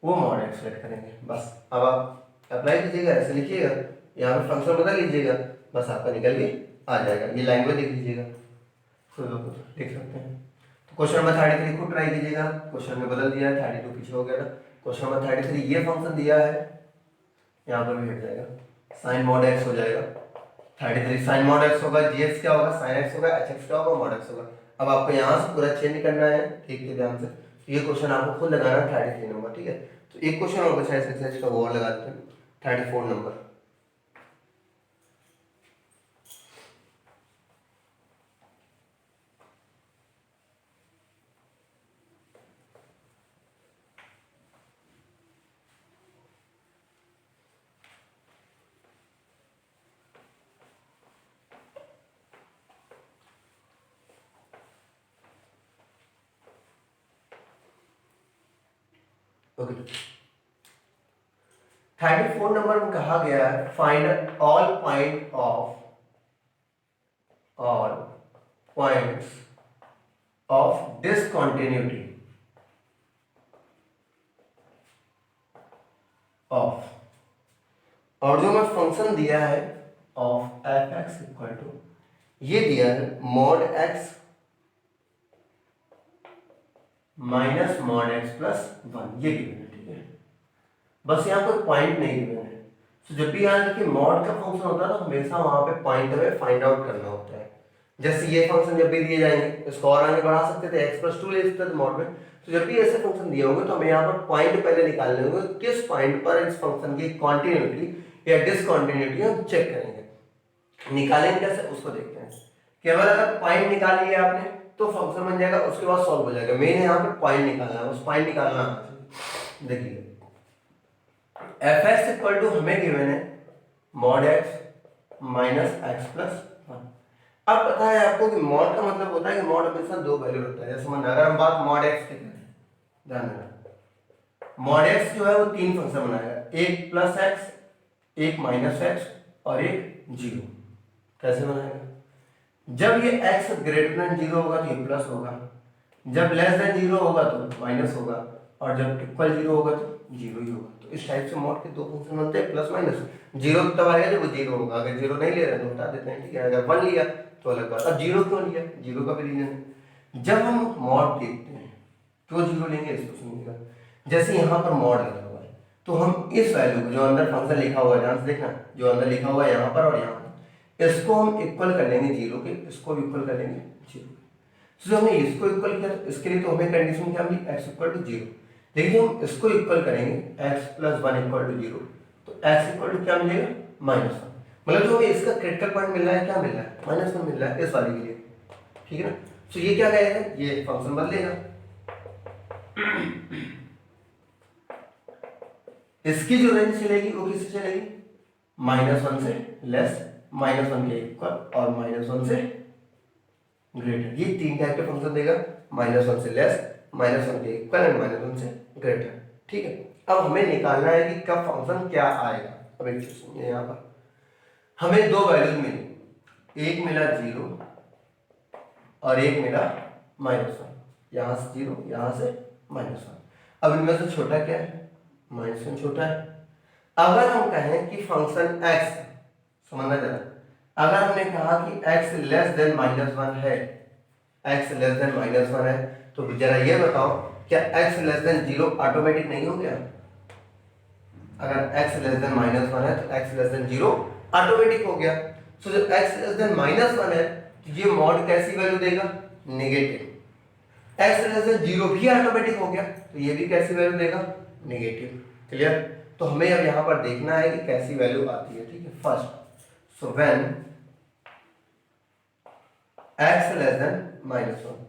वो मॉड एक्स लेट करेंगे बस। अब आप अप्लाई कीजिएगा, ऐसे लिखिएगा, यहाँ पे फंक्शन बदल लीजिएगा, बस आपका निकल के आ जाएगा। ये लैंग्वेज लिख लीजिएगा, तो लिख सकते हैं। तो क्वेश्चन नंबर 33 को ट्राई कीजिएगा। क्वेश्चन में बदल दिया है, 32 पीछे हो गया था। क्वेश्चन नंबर 33 ये फंक्शन दिया है, यहाँ पर भी हट जाएगा, साइन मॉड एक्स हो जाएगा। 33 साइन मॉड एक्स होगा, जी एक्स क्या होगा, साइन एक्स होगा, एच एक्स क्या होगा, मॉड एक्स होगा। अब आपको यहाँ से पूरा चेंज करना है, ठीक है, ध्यान से। तो ये क्वेश्चन आपको खुद लगाना है 33 नंबर, ठीक है। तो एक क्वेश्चन और बचा है इस एक्सरसाइज का, वो और लगा देते हैं 34 नंबर। ओके, 34 नंबर में कहा गया है find all points of discontinuity of, और जो मैं फंक्शन दिया है of f x equal to, ये दिया है mod x minus mod x plus 1, ये गिवन है, ठीक है। बस यहाँ कोई पॉइंट नहीं गिवन है। तो जब भी यहाँ देखिए मॉड का फंक्शन होता है ना, हमेशा वहां पे पॉइंट हमें फाइंड आउट करना होता है। जैसे ये फंक्शन जब भी दिए जाएंगे इसको और आगे बढ़ा सकते थे, x+2 ले सकते थे मॉड में। तो जब भी ऐसे फंक्शन दिए होंगे तो हमें यहाँ पर पॉइंट पहले निकालने होंगे, किस पॉइंट पर इस फंक्शन की कॉन्टिन्यूटी या डिसकॉन्टिन्यूटी हम चेक करेंगे। निकालेंगे कैसे उसको देखते हैं। केवल अगर पॉइंट निकाल लिया आपने तो फंक्शन बन जाएगा, उसके बाद सॉल्व हो जाएगा। मेन यहाँ पर पॉइंट निकालना है, उस पॉइंट निकालना है। देखिए fx इक्वल टू हमें गिवन है mod x minus x plus one. अब पता है आपको कि मॉड का मतलब होता है कि मॉड हमेशा दो वैल्यू होता है। जैसे अगर हम बात मॉड x की करें, ध्यान देना मॉड x जो है वो तीन फंक्शन बनाएगा, एक प्लस एक्स, एक माइनस एक्स और एक जीरो। कैसे बनाएगा? जब ये x ग्रेटर देन जीरो होगा तो ये प्लस होगा, जब लेस देन जीरो होगा तो माइनस होगा, और जब इक्वल जीरो होगा तो जीरो ही होगा। तो इस टाइप से मॉड के दो फंक्शन बनते हैं, प्लस माइनस। जीरो तब आएगा जब वो जीरो होगा, अगर जीरो नहीं ले रहे तो हटा देते हैं, ठीक है। अगर वन लिया तो अलग बात। अब जीरो क्यों लिया, जीरो का भी रीजन है। जब हम मॉड देखते हैं क्यों जीरो लेंगे इसको सुनिएगा। जैसे यहाँ पर मॉड लिखा हुआ है तो हम इस वैल्यू को, जो अंदर फंक्शन लिखा हुआ है, ध्यान से देखना, जो अंदर लिखा हुआ है यहाँ पर और यहाँ पर, इसको हम इक्वल कर लेंगे जीरो के, इसको भी इक्वल कर लेंगे जीरो। तो हमने इसको इक्वल किया तो इसके लिए तो हमें कंडीशन क्या मिली, x इक्वल टू जीरो। लेकिन हम इसको इक्वल करेंगे x plus one equal to zero, तो x इक्वल टू क्या मिलेगा, माइनस वन। मतलब जो हमें इसका क्रिटिकल पॉइंट मिल रहा है, क्या मिल रहा है, माइनस वन मिल रहा है इस वाले के लिए, ठीक है ना। तो ये क्या कहेगा, ये फंक्शन बदलेगा। इसकी जो रेंज चलेगी वो किससे चलेगी, माइनस वन से लेस, माइनस वन के इक्वल और माइनस वन से ग्रेटर। ये तीन टाइप के फंक्शन देगा, माइनस वन से लेस, माइनस वन के इक्वल एंड माइनस वन से ग्रेटर, ठीक है। अब हमें निकालना है कि कब फंक्शन क्या आएगा। अब एक चीज सुनिए, यहाँ पर हमें दो वैल्यूज मिली, एक मिला जीरो और एक मिला माइनस वन। यहाँ से जीरो, यहाँ से माइनस वन। अब इनमें से छोटा क्या है, माइनस वन छोटा है। अगर हम कहें कि फंक्शन x, समझना जरा, अगर हमने कहा कि x less than minus one है, x less than minus one है, तो जरा ये बताओ क्या x less than zero automatic नहीं हो गया। अगर x less than minus one है तो x less than zero automatic हो गया। सो जब x less than minus one है तो ये मॉड कैसी वैल्यू देगा, negative. x less than zero भी ऑटोमेटिक हो गया तो ये भी कैसी वैल्यू देगा, नेगेटिव। क्लियर। तो हमें अब यहाँ पर देखना है कि कैसी वैल्यू आती है, ठीक है। First, so when x less than minus one,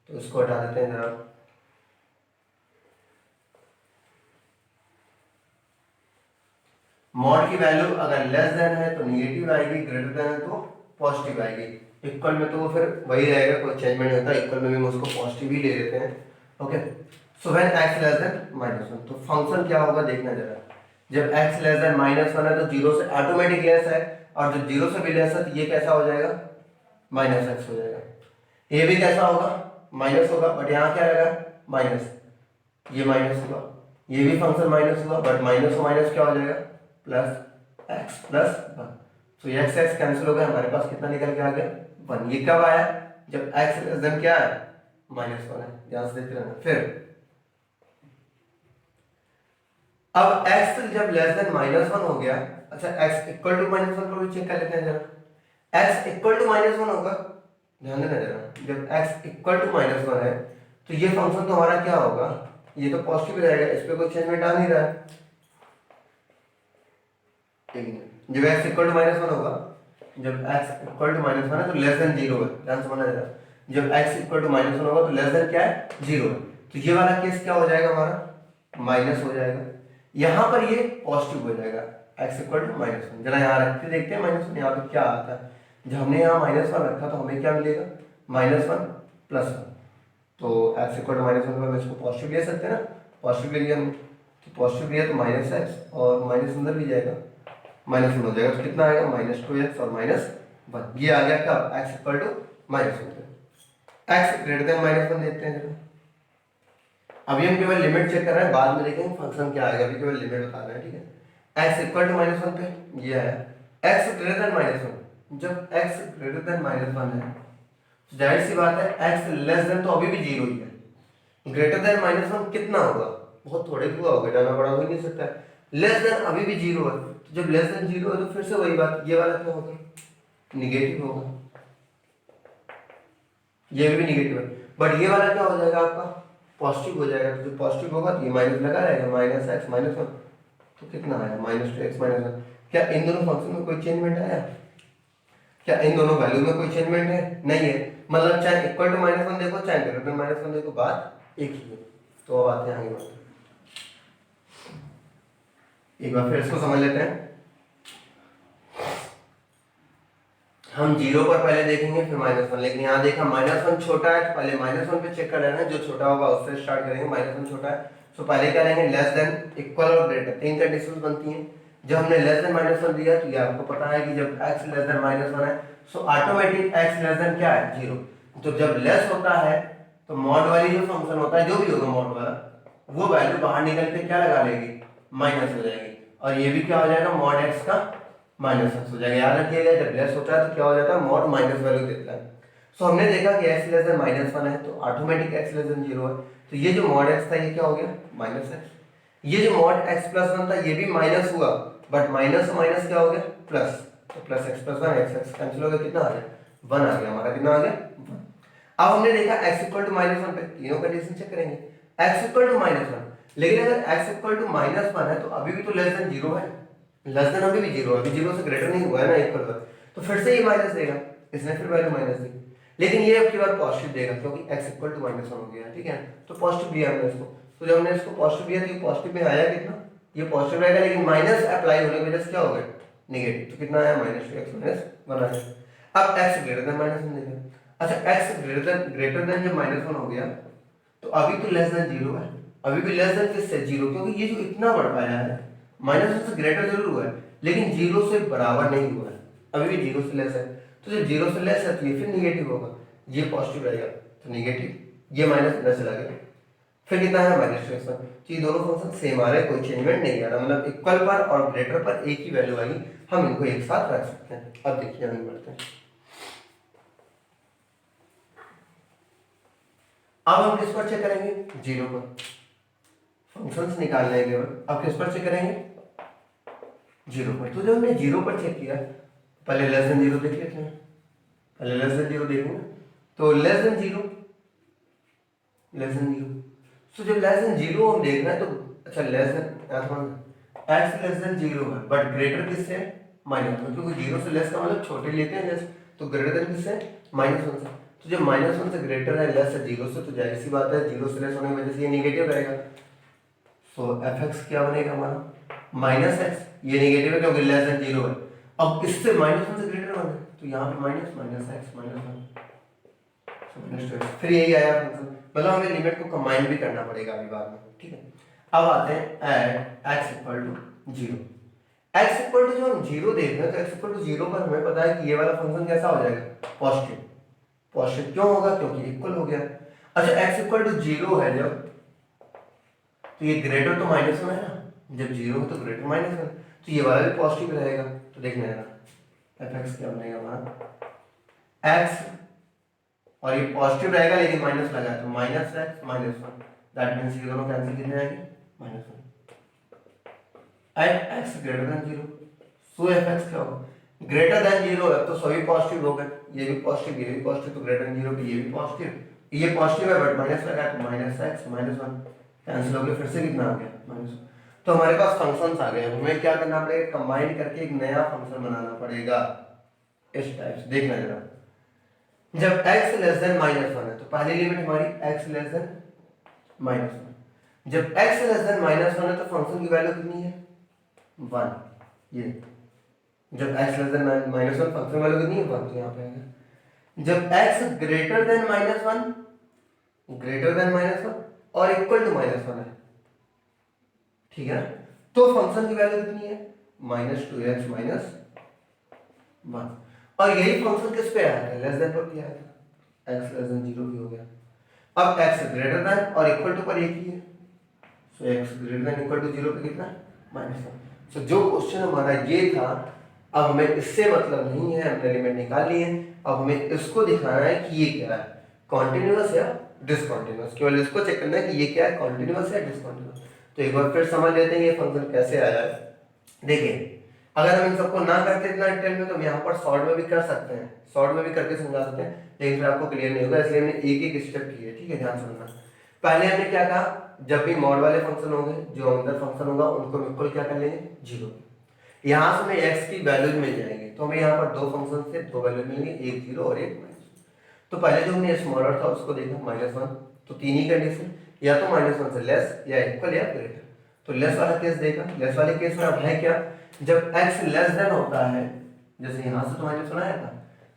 तो इसको हटा देते हैं जरा। मॉड की वैल्यू अगर लेस देन है तो नेगेटिव आएगी, ग्रेटर देन है तो पॉजिटिव आएगी, इक्वल में तो वो फिर वही रहेगा, कोई चेंजमेंट नहीं होता। इक्वल में भी हम उसको पॉजिटिव ही ले लेते हैं, okay. So when x less than minus one, तो फंक्शन क्या होगा देखना जरा। जब x less than minus one है तो जीरो से ऑटोमेटिक लेस है, और जब जीरो से भी लेस है तो ये कैसा हो जाएगा, माइनस एक्स हो जाएगा। ये भी कैसा होगा, माइनस होगा, बट यहाँ क्या रहेगा, माइनस, ये माइनस होगा, ये भी फंक्शन माइनस होगा, बट माइनस और माइनस क्या हो जाएगा, प्लस एक्स प्लस वन। तो ये एक्स एक्स कैंसिल हो गया, हमारे पास कितना निकल के आ गया, वन। ये कब आया, जब एक्स लेस देन क्या है, माइनस वन है। ध्यान से देखते रहना। फिर अब x जब लेस देन माइनस वन हो गया, अच्छा x equal to minus one को भी चेक कर लेते हैं जरा। x equal to minus one होगा, ध्यान देना जरा। जब x equal to minus one है तो ये फंक्शन तो हमारा क्या होगा, ये तो पॉजिटिव रहेगा, इस पे कोई चेंजमेंट आ नहीं रहा है। जब x equal to minus one होगा, जब x equal to minus one है तो लेस देन जीरो है, ध्यान समझना जरा। जब x equal to minus one होगा तो लेस देन क्या है, जीरो है। तो ये वाला केस क्या हो जाएगा हमारा, माइनस हो जाएगा। यहाँ पर ये पॉजिटिव हो जाएगा, x equal to minus one. जरा यहाँ रखते देखते हैं माइनस वन यहाँ पे क्या आता है। जब हमने यहाँ माइनस वन रखा तो हमें क्या मिलेगा, माइनस वन प्लस वन। तो x equal to minus one पर हम इसको पॉजिटिव ले सकते हैं ना, पॉजिटिव ले लिया हमने, तो पॉजिटिव लिया तो माइनस एक्स और माइनस अंदर भी जाएगा, माइनस वन हो जाएगा। तो कितना आएगा, माइनस टू एक्स और माइनस वन। ये आ गया कब, x equal to minus one. X greater than minus one देखते हैं जरा। अभी हम केवल लिमिट चेक कर रहे हैं, बाद में देखेंगे फंक्शन क्या आएगा, अभी केवल लिमिट बता रहे हैं, ठीक है। x equal to minus one पे ये है, x greater than minus one. जब x greater than minus one है तो जाहिर सी बात है x लेस देन तो अभी भी जीरो ही है। ग्रेटर देन माइनस वन कितना होगा, बहुत थोड़े हुआ होगा, ज्यादा बड़ा हो ही नहीं सकता है। लेस देन अभी भी जीरो है, तो जब लेस देन जीरो है तो फिर से वही बात, ये वाला क्या होगा, निगेटिव होगा। ये भी नेगेटिव है, बट ये वाला क्या हो जाएगा आपका पॉजिटिव हो जाएगा। तो जो पॉजिटिव होगा तो ये माइनस लगा रहेगा, माइनस एक्स माइनस वन, तो कितना आया minus two x minus one. क्या इन दोनों फंक्शन में कोई चेंजमेंट आया? क्या इन दोनों वैल्यू में कोई चेंजमेंट है? नहीं है। मतलब चाहे इक्वल टू माइनस वन देखो चाहे ग्रेटर देन माइनस वन देखो, बात एक ही है। तो अब आते हैं आगे बढ़ते हैं, एक बार फिर इसको समझ लेते हैं। हम जीरो पर पहले देखेंगे फिर माइनस वन, लेकिन यहाँ देखा माइनस वन छोटा है तो पहले माइनस वन पे चेक कर लेना है, जो छोटा होगा उससे स्टार्ट करेंगे। माइनस वन छोटा है तो पहले क्या लेंगे, लेस देन, इक्वल और ग्रेटर, तीन कंडीशंस बनती हैं। जब हमने लेस देन माइनस वन दिया तो ये आपको पता है कि जब x less than minus one है so automatic x less than क्या है, जीरो। तो जब लेस होता है तो मॉड वाली जो फंक्शन होता है, जो भी होगा मॉड वाला, वो वैल्यू बाहर निकल के क्या लगा लेगी, माइनस हो जाएगी। और ये भी क्या हो जाएगा, मॉड x का माइनस एक्स हो जाएगा। याद रखिएगा जब लेस होता है तो क्या हो जाता है, मॉड माइनस वैल्यू देता है। सो हमने देखा कि x less than minus one है तो automatic x less than zero है, तो ये जो मॉड x था ये क्या हो गया, माइनस एक्स। ये जो मॉड x प्लस वन था ये भी माइनस हुआ, बट माइनस और माइनस क्या हो गया, प्लस। तो plus x plus one, x x cancel हो गया, कितना आ गया, वन आ गया हमारा, कितना आ गया, वन। अब हमने देखा x equal to minus one पे तीनों कंडीशन चेक करेंगे, x equal to minus one, लेकिन अगर x equal to minus one है तो अभी भी तो लेस देन जीरो है, लेस देन अभी भी जीरो है, अभी जीरो से ग्रेटर नहीं हुआ है ना इक्वल पर, तो फिर से ये माइनस देगा, इसने फिर वैल्यू माइनस दी, लेकिन ये अब की बार पॉजिटिव देगा क्योंकि x equal to minus one हो गया, ठीक है। तो पॉजिटिव दिया हमने इसको, तो जब हमने इसको पॉजिटिव दिया तो ये पॉजिटिव में आया कितना, ये पॉजिटिव रहेगा, लेकिन माइनस अप्लाई होने की वजह से क्या हो गया, नेगेटिव, तो कितना आया, minus two x minus one आया। अब x greater than minus one देखें, अच्छा x ग्रेटर देन जब माइनस वन हो गया तो अभी तो लेस देन जीरो है, अभी भी लेस देन किससे, जीरो, क्योंकि ये जो इतना बढ़ पाया है माइनस वन से ग्रेटर जरूर हुआ है लेकिन जीरो से बराबर नहीं हुआ है, अभी भी जीरो से लेस है। तो जब जीरो से लेस है तो ये फिर निगेटिव होगा, ये पॉजिटिव रहेगा तो निगेटिव, ये माइनस इधर चला गया, फिर कितना है माइनस टू एक्स वन। तो ये दोनों फंक्शन सेम आ रहे हैं, कोई चेंजमेंट नहीं आ रहा, मतलब इक्वल पर और ग्रेटर पर एक ही वैल्यू आएगी, हम इनको एक साथ रख सकते हैं। अब देखिए आगे बढ़ते हैं, अब हम किस पर चेक करेंगे, जीरो पर, फंक्शंस निकालने हैं केवल। अब किस पर चेक करेंगे, जीरो पर। तो जब हमने जीरो पर चेक किया, पहले लेस देन जीरो देख लेते हैं, पहले लेस देन जीरो देखेंगे, तो less than zero, less than zero, तो जब लेस देन जीरो हम देख रहे हैं तो अच्छा less than x less than zero है बट ग्रेटर किससे, माइनस वन, क्योंकि जीरो से लेस का मतलब छोटे लेते हैं लेस, तो ग्रेटर देन किससे, माइनस वन से। तो जब माइनस वन से ग्रेटर है, लेस है जीरो से, तो जाहिर सी बात है जीरो से लेस होने की वजह से ये निगेटिव रहेगा। सो एफ एक्स क्या बनेगा हमारा, माइनस एक्स, ये निगेटिव है क्योंकि लेस देन जीरो है। अब इससे माइनस वन से ग्रेटर वन है तो यहाँ पे minus minus X minus one, minus two x, फिर यही आया फंक्शन, मतलब हमें लिमिट को कंबाइन भी करना पड़ेगा अभी बाद में, ठीक है। अब आते हैं at x equal to zero, x equal to जो हम जीरो देख रहे हैं तो एक्स इक्वल टू जीरो पर हमें पता है कि ये वाला फंक्शन कैसा हो जाएगा, पॉजिटिव। पॉजिटिव क्यों होगा, क्योंकि इक्वल हो गया। अच्छा एक्स इक्वल टू जीरो है जब, तो ये ग्रेटर तो माइनस वन है ना, जब जीरो हो तो ग्रेटर माइनस वन, तो ये वाला भी पॉजिटिव रहेगा। तो देखना है एफ एक्स क्या बनेगा हमारा, एक्स और ये पॉजिटिव रहेगा लेकिन माइनस लगा है तो minus X minus one, that means ये दोनों कैंसिल कितने आएंगे, minus one. At X greater than zero, so F X क्या होगा, ग्रेटर देन जीरो है तो सभी पॉजिटिव हो गए, ये भी पॉजिटिव ये भी पॉजिटिव, तो ग्रेटर देन जीरो पे ये भी पॉजिटिव, ये पॉजिटिव है बट माइनस लगा है तो minus X minus one, cancel हो गया, फिर से कितना आ गया, माइनस वन। तो हमारे पास फंक्शंस आ गए, हमें क्या करना पड़ेगा, कंबाइन करके एक नया फंक्शन बनाना पड़ेगा इस टाइप से। देखना जरा, जब x less than minus one है तो पहली लिमिट हमारी x less than minus one, जब x less than minus one है तो फंक्शन की वैल्यू कितनी है, वन। ये जब x less than minus one function value कितनी है, वन, तो यहाँ पे आएगा। जब x greater than minus one, greater than minus one और इक्वल टू माइनस वन है, ठीक है ना, तो फंक्शन की वैल्यू कितनी है, minus two x minus one. और यही फंक्शन किस पे आया था, लेस देन पर भी आया था, x लेस देन जीरो भी हो गया। अब x ग्रेटर देन और इक्वल टू पर एक ही है, सो x greater than equal to zero पे कितना, माइनस वन। सो जो क्वेश्चन हमारा ये था, अब हमें इससे मतलब नहीं है, हमने लिमिट निकाल ली है, अब हमें इसको दिखाना है कि ये क्या है, कॉन्टिन्यूअस या डिसकॉन्टिन्यूअस, केवल इसको चेक करना है कि ये क्या है, कॉन्टिन्यूअस या डिसकॉन्टिन्यूअस। तो एक बार फिर समझ लेते हैं ये फंक्शन कैसे आया है। देखिए अगर हम इन सबको ना करते इतना डिटेल में तो हम यहाँ पर शॉर्ट में भी कर सकते हैं, शॉर्ट में भी करके समझा सकते हैं, लेकिन फिर आपको क्लियर नहीं होगा, इसलिए हमने एक एक स्टेप किए। ठीक है, ध्यान सुनना। पहले हमने क्या कहा, जब भी मॉड वाले फंक्शन होंगे, जो अंदर फंक्शन होगा उनको हम इक्वल क्या कर लेंगे, 0। यहाँ से हमें x की वैल्यूज मिल जाएंगे, तो हमें यहाँ पर दो फंक्शन से दो वैल्यू मिलेंगे, एक 0 और एक माइनस। तो पहले जो हमने स्मॉलर था उसको देखा -1, तो तीन ही कंडीशन, या तो -1 से लेस या इक्वल या ग्रेटर। तो लेस वाला केस देखा, लेस वाले केस में अब है क्या, जब x लेस देन होता है, जैसे यहाँ से तो मैंने सुनाया था,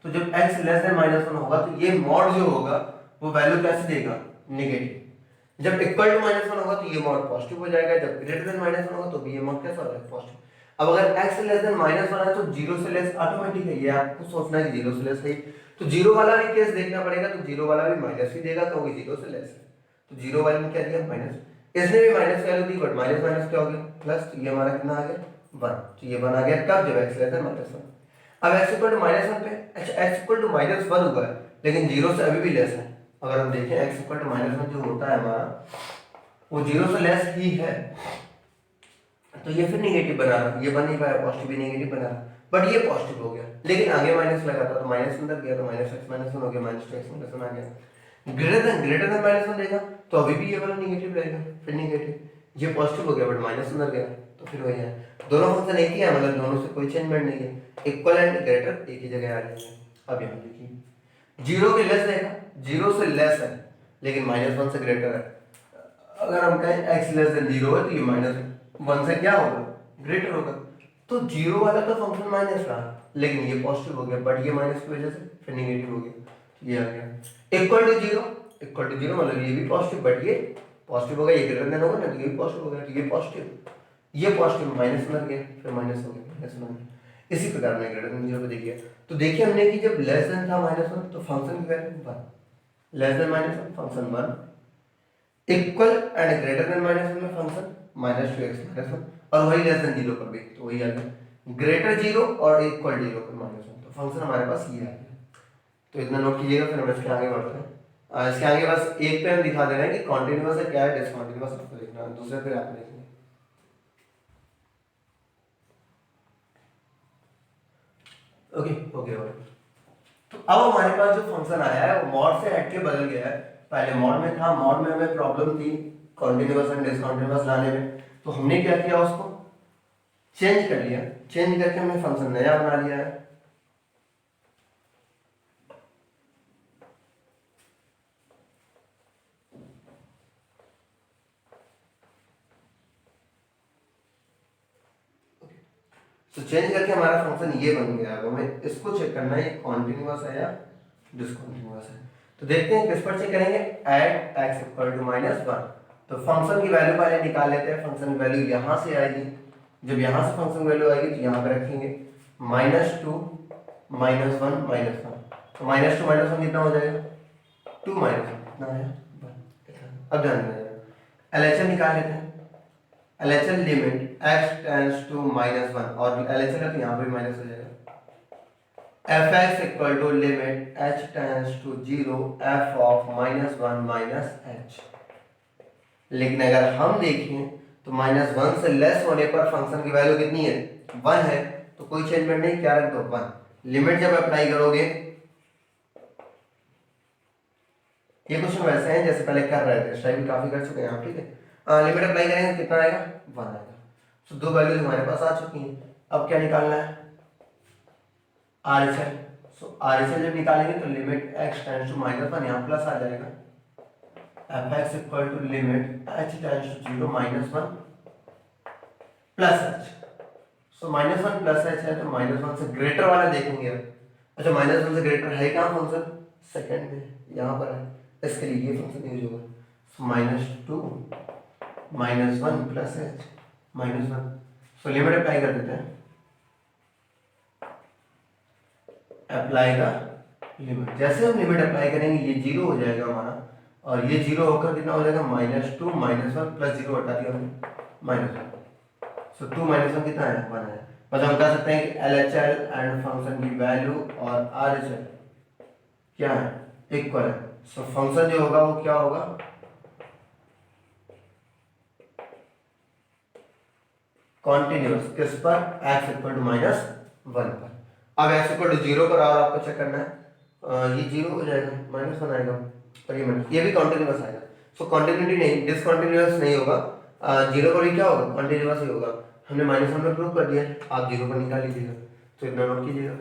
तो जब x लेस देन -1 होगा तो ये मॉड जो होगा वो वैल्यू कैसे देगा, नेगेटिव। जब इक्वल टू -1 होगा तो ये मॉड पॉजिटिव हो जाएगा, जब ग्रेटर देन -1 होगा तो भी ये मॉड कैसा होगा, पॉजिटिव। अब अगर x लेस देन -1 है तो 0 से लेस ऑटोमेटिक है, ये आपको सोचना है कि 0 से लेस है, तो 0 वाला भी केस देखना पड़ेगा, तो 0 वाला भी माइनस ही देगा क्योंकि 0 से लेस है। तो 0 वाले में क्या दिया, माइनस, इसने भी minus value the, but minus minus क्या हो गया, प्लस, तो ये हमारा कितना आ गया, 1। तो ये 1 आ गया कब, जब x लेस देन -1। अब x इक्वल टू -1 पे, अच्छा x इक्वल टू -1 हुआ है लेकिन 0 से अभी भी लेस है। अगर हम देखें x इक्वल टू -1 जो होता है हमारा, वो 0 से लेस ही है, तो ये फिर नेगेटिव बना रहा, ये बन नहीं पाया, पॉजिटिव भी नेगेटिव बना रहा, बट ये पॉजिटिव हो गया, लेकिन आगे माइनस लगा था तो माइनस अंदर गया, तो -x -1 हो गया, -2x -1 आ गया। ग्रेटर देन -1 देगा तो अभी भी ये वाला नेगेटिव रहेगा, फिर नेगेटिव, ये पॉजिटिव हो गया बट माइनस अंदर गया, तो फिर वही है। दोनों फंक्शन एक ही है, मतलब दोनों से कोई चेंजमेंट नहीं है, इक्वल एंड ग्रेटर एक ही जगह आ जाएंगे। अब यहाँ देखिए 0 के लेस देगा, 0 से लेस है लेकिन -1 से ग्रेटर है। अगर हम कहें x लेस देन 0 है तो ये -1 से क्या होगा, ग्रेटर होगा। तो 0 वाला तो फंक्शन माइनस रहा लेकिन ये पॉजिटिव हो गया, बट ये माइनस की वजह से फिर नेगेटिव हो गया, तो ये आ गया। इक्वल टू 0, इक्वल टू 0 मतलब ये भी पॉजिटिव बट ये पॉजिटिव होगा, ये ग्रेटर देन होगा ना, तो ये भी पॉजिटिव होगा, तो ये पॉजिटिव, ये पॉजिटिव माइनस में गया, फिर माइनस हो गया, माइनस में। इसी प्रकार में ग्रेटर देन 0 पे देखिए, तो देखिए हमने कि जब लेस देन था -1 तो फंक्शन की value 1, less than -1 function 1, equal and greater than -1 में फंक्शन -2x -1, और वही लेस देन 0 पर भी, तो वही आ गया ग्रेटर 0 और इक्वल 0 पर -1, तो फंक्शन हमारे पास ये आ गया। तो इतना नोट कीजिएगा, फिर हम इसके आगे बढ़ते हैं। इसके आगे बस एक पे हम दिखा दे रहे हैं कि कॉन्टिन्यूअस है क्या है, डिसकंटिन्यूअस आपको देखना है, दूसरे पे आप देखेंगे। ओके हो गया भाई। तो अब हमारे पास जो फंक्शन आया है वो मॉड से हट के बदल गया है। पहले मॉड में था, मॉड में हमें प्रॉब्लम थी कॉन्टिन्यूअस एंड डिसकंटिन्यूअस लाने में, तो हमने क्या किया, उसको चेंज कर लिया, चेंज करके हमने फंक्शन नया बना लिया है। तो चेंज करके हमारा फंक्शन ये बन गया। अब हमें इसको चेक करना है ये कॉन्टिन्यूअस है या डिसकंटिन्यूअस है। तो देखते हैं किस पर चेक करेंगे, एट x इक्वल टू -1। तो फंक्शन की वैल्यू पहले निकाल लेते हैं, फंक्शन की वैल्यू यहाँ से आएगी, जब यहाँ से फंक्शन वैल्यू आएगी तो यहाँ पे रखेंगे -2 -1 -1। तो -2 -1 कितना हो जाएगा, 2 -1 कितना है 1। अब ध्यान देना LHS निकाल लेते हैं। LHS limit x tends to -1, और LHS है तो यहाँ पे माइनस हो जाएगा। fx equal to limit h tends to 0 f of -1 h। लेकिन अगर हम देखें तो -1 से लेस होने पर फंक्शन की वैल्यू कितनी है, 1 है, तो कोई चेंजमेंट नहीं, क्या रख दो 1। लिमिट जब अप्लाई करोगे, ये क्वेश्चन वैसे हैं जैसे पहले कर रहे थे, स्टाइल भी काफी कर चुके हैं आप, ठीक है। लिमिट अप्लाई करेंगे कितना आएगा, 1 आएगा। तो दो वैल्यूज हमारे पास आ चुकी हैं, अब क्या निकालना है, RHL। सो RHL जब निकालेंगे तो लिमिट x टेंड्स टू -1, यहाँ प्लस आ जाएगा, fx equal to limit h tends to 0 -1 plus h। So -1 plus h है तो -1 से ग्रेटर वाला देखेंगे अब। अच्छा -1 से ग्रेटर है कहाँ फंक्शन, सेकंड में यहाँ पर है, इसके लिए ये फंक्शन यूज होगा। सो -2 -1 plus h -1। So limit apply कर देते हैं, अप्लाई का लिमिट, जैसे हम लिमिट अप्लाई करेंगे ये 0 हो जाएगा हमारा, और ये 0 होकर कितना हो जाएगा, -2 -1 प्लस 0 हटा दिया हमने -1। सो 2 -1 कितना है, 1 है। मतलब हम कह सकते हैं कि LHL एंड फंक्शन की वैल्यू और RHL क्या है, इक्वल है। सो फंक्शन जो होगा वो क्या होगा, कॉन्टिन्यूस किस पर, x इक्वल टू -1 पर। अब x इक्वल टू 0 पर और आपको चेक करना है, ये 0 हो जाएगा, -1 आएगा और ये भी कॉन्टिन्यूस आएगा। सो कॉन्टिन्यूटी नहीं, डिसकॉन्टिन्यूस नहीं होगा, 0 पर भी क्या होगा, कॉन्टिन्यूस ही होगा। हमने -1 में प्रूव कर दिया, आप 0 पर निकाल लीजिएगा, तो इतना नोट कीजिएगा।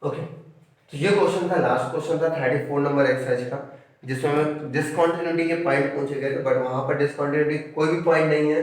ओके, तो ये क्वेश्चन था, लास्ट क्वेश्चन था 34 नंबर एक्सरसाइज का, जिसमें हमें डिसकंटिन्यूटी के पॉइंट पूछे गए थे, बट वहां पर डिसकंटिन्यूटी कोई भी पॉइंट नहीं है,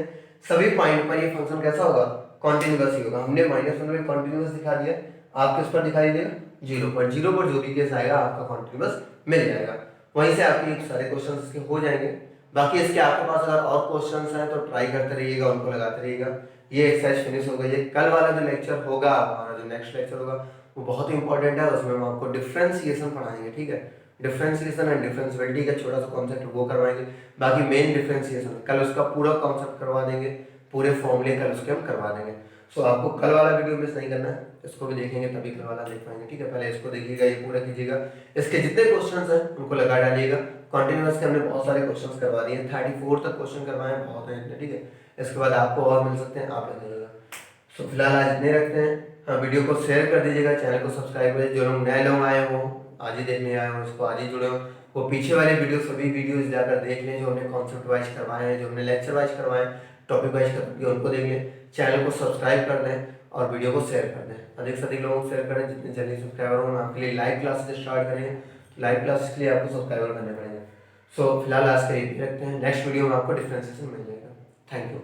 सभी पॉइंट पर ये फंक्शन कैसा होगा, कॉन्टिन्यूस ही होगा। हमने -1 में कॉन्टिन्यूस दिखा दिया, आप किस पर दिखाई देगा, 0 पर। 0 पर जो भी केस आएगा आपका कॉन्टिन्यूस मिल जाएगा, वहीं से आपके सारे क्वेश्चन इसके हो जाएंगे। बाकी इसके आपके पास अगर और क्वेश्चंस हैं तो ट्राई करते रहिएगा, उनको लगाते रहिएगा। ये एक्सरसाइज फिनिश हो गई है। कल वाला जो लेक्चर होगा, हमारा जो नेक्स्ट लेक्चर होगा, वो बहुत ही इंपॉर्टेंट है। उसमें हम आपको डिफरेंशिएशन पढ़ाएंगे, ठीक है, डिफरेंशिएशन एंड डिफरेंशिएबिलिटी का छोटा सा कॉन्सेप्ट वो करवाएंगे। बाकी मेन डिफरेंशिएशन कल उसका पूरा कॉन्सेप्ट करवा देंगे, पूरे फॉर्मूले कल उसके हम करवा देंगे। सो आपको कल वाला वीडियो मिस नहीं करना है, इसको भी देखेंगे तभी कल वाला देख पाएंगे, ठीक है। पहले इसको देखिएगा, ये पूरा कीजिएगा, इसके जितने क्वेश्चन हैं उनको लगा डालिएगा। कॉन्टिन्यूस के हमने बहुत सारे क्वेश्चन करवा दिए, 34 तक क्वेश्चन करवाए, बहुत हैं इतने, ठीक है। इसके बाद आपको और मिल सकते हैं, आप लगाइएगा। सो फिलहाल आज इतने रखते हैं। हाँ, वीडियो को शेयर कर दीजिएगा, चैनल को सब्सक्राइब करिए। जो लोग नए लोग आए हो, आज ही देखने आए हो, इसको आज ही जुड़े हो, वो पीछे वाले वीडियो सभी वीडियोस जाकर देख लें, जो हमने कॉन्सेप्ट वाइज करवाए हैं, जो हमने लेक्चर वाइज करवाए हैं, टॉपिक वाइज करके उनको देख लें। चैनल को सब्सक्राइब कर दें और वीडियो को शेयर कर दें, अधिक से अधिक लोगों को शेयर करें। जितने जल्दी सब्सक्राइबर हों, आपके लिए लाइव क्लासेस स्टार्ट करेंगे, लाइव क्लासेस के लिए आपको सब्सक्राइबर करने पड़ेंगे। सो फिलहाल आज के लिए रखते हैं, नेक्स्ट वीडियो में आपको डिफरेंशिएशन मिल जाएगा। Thank you.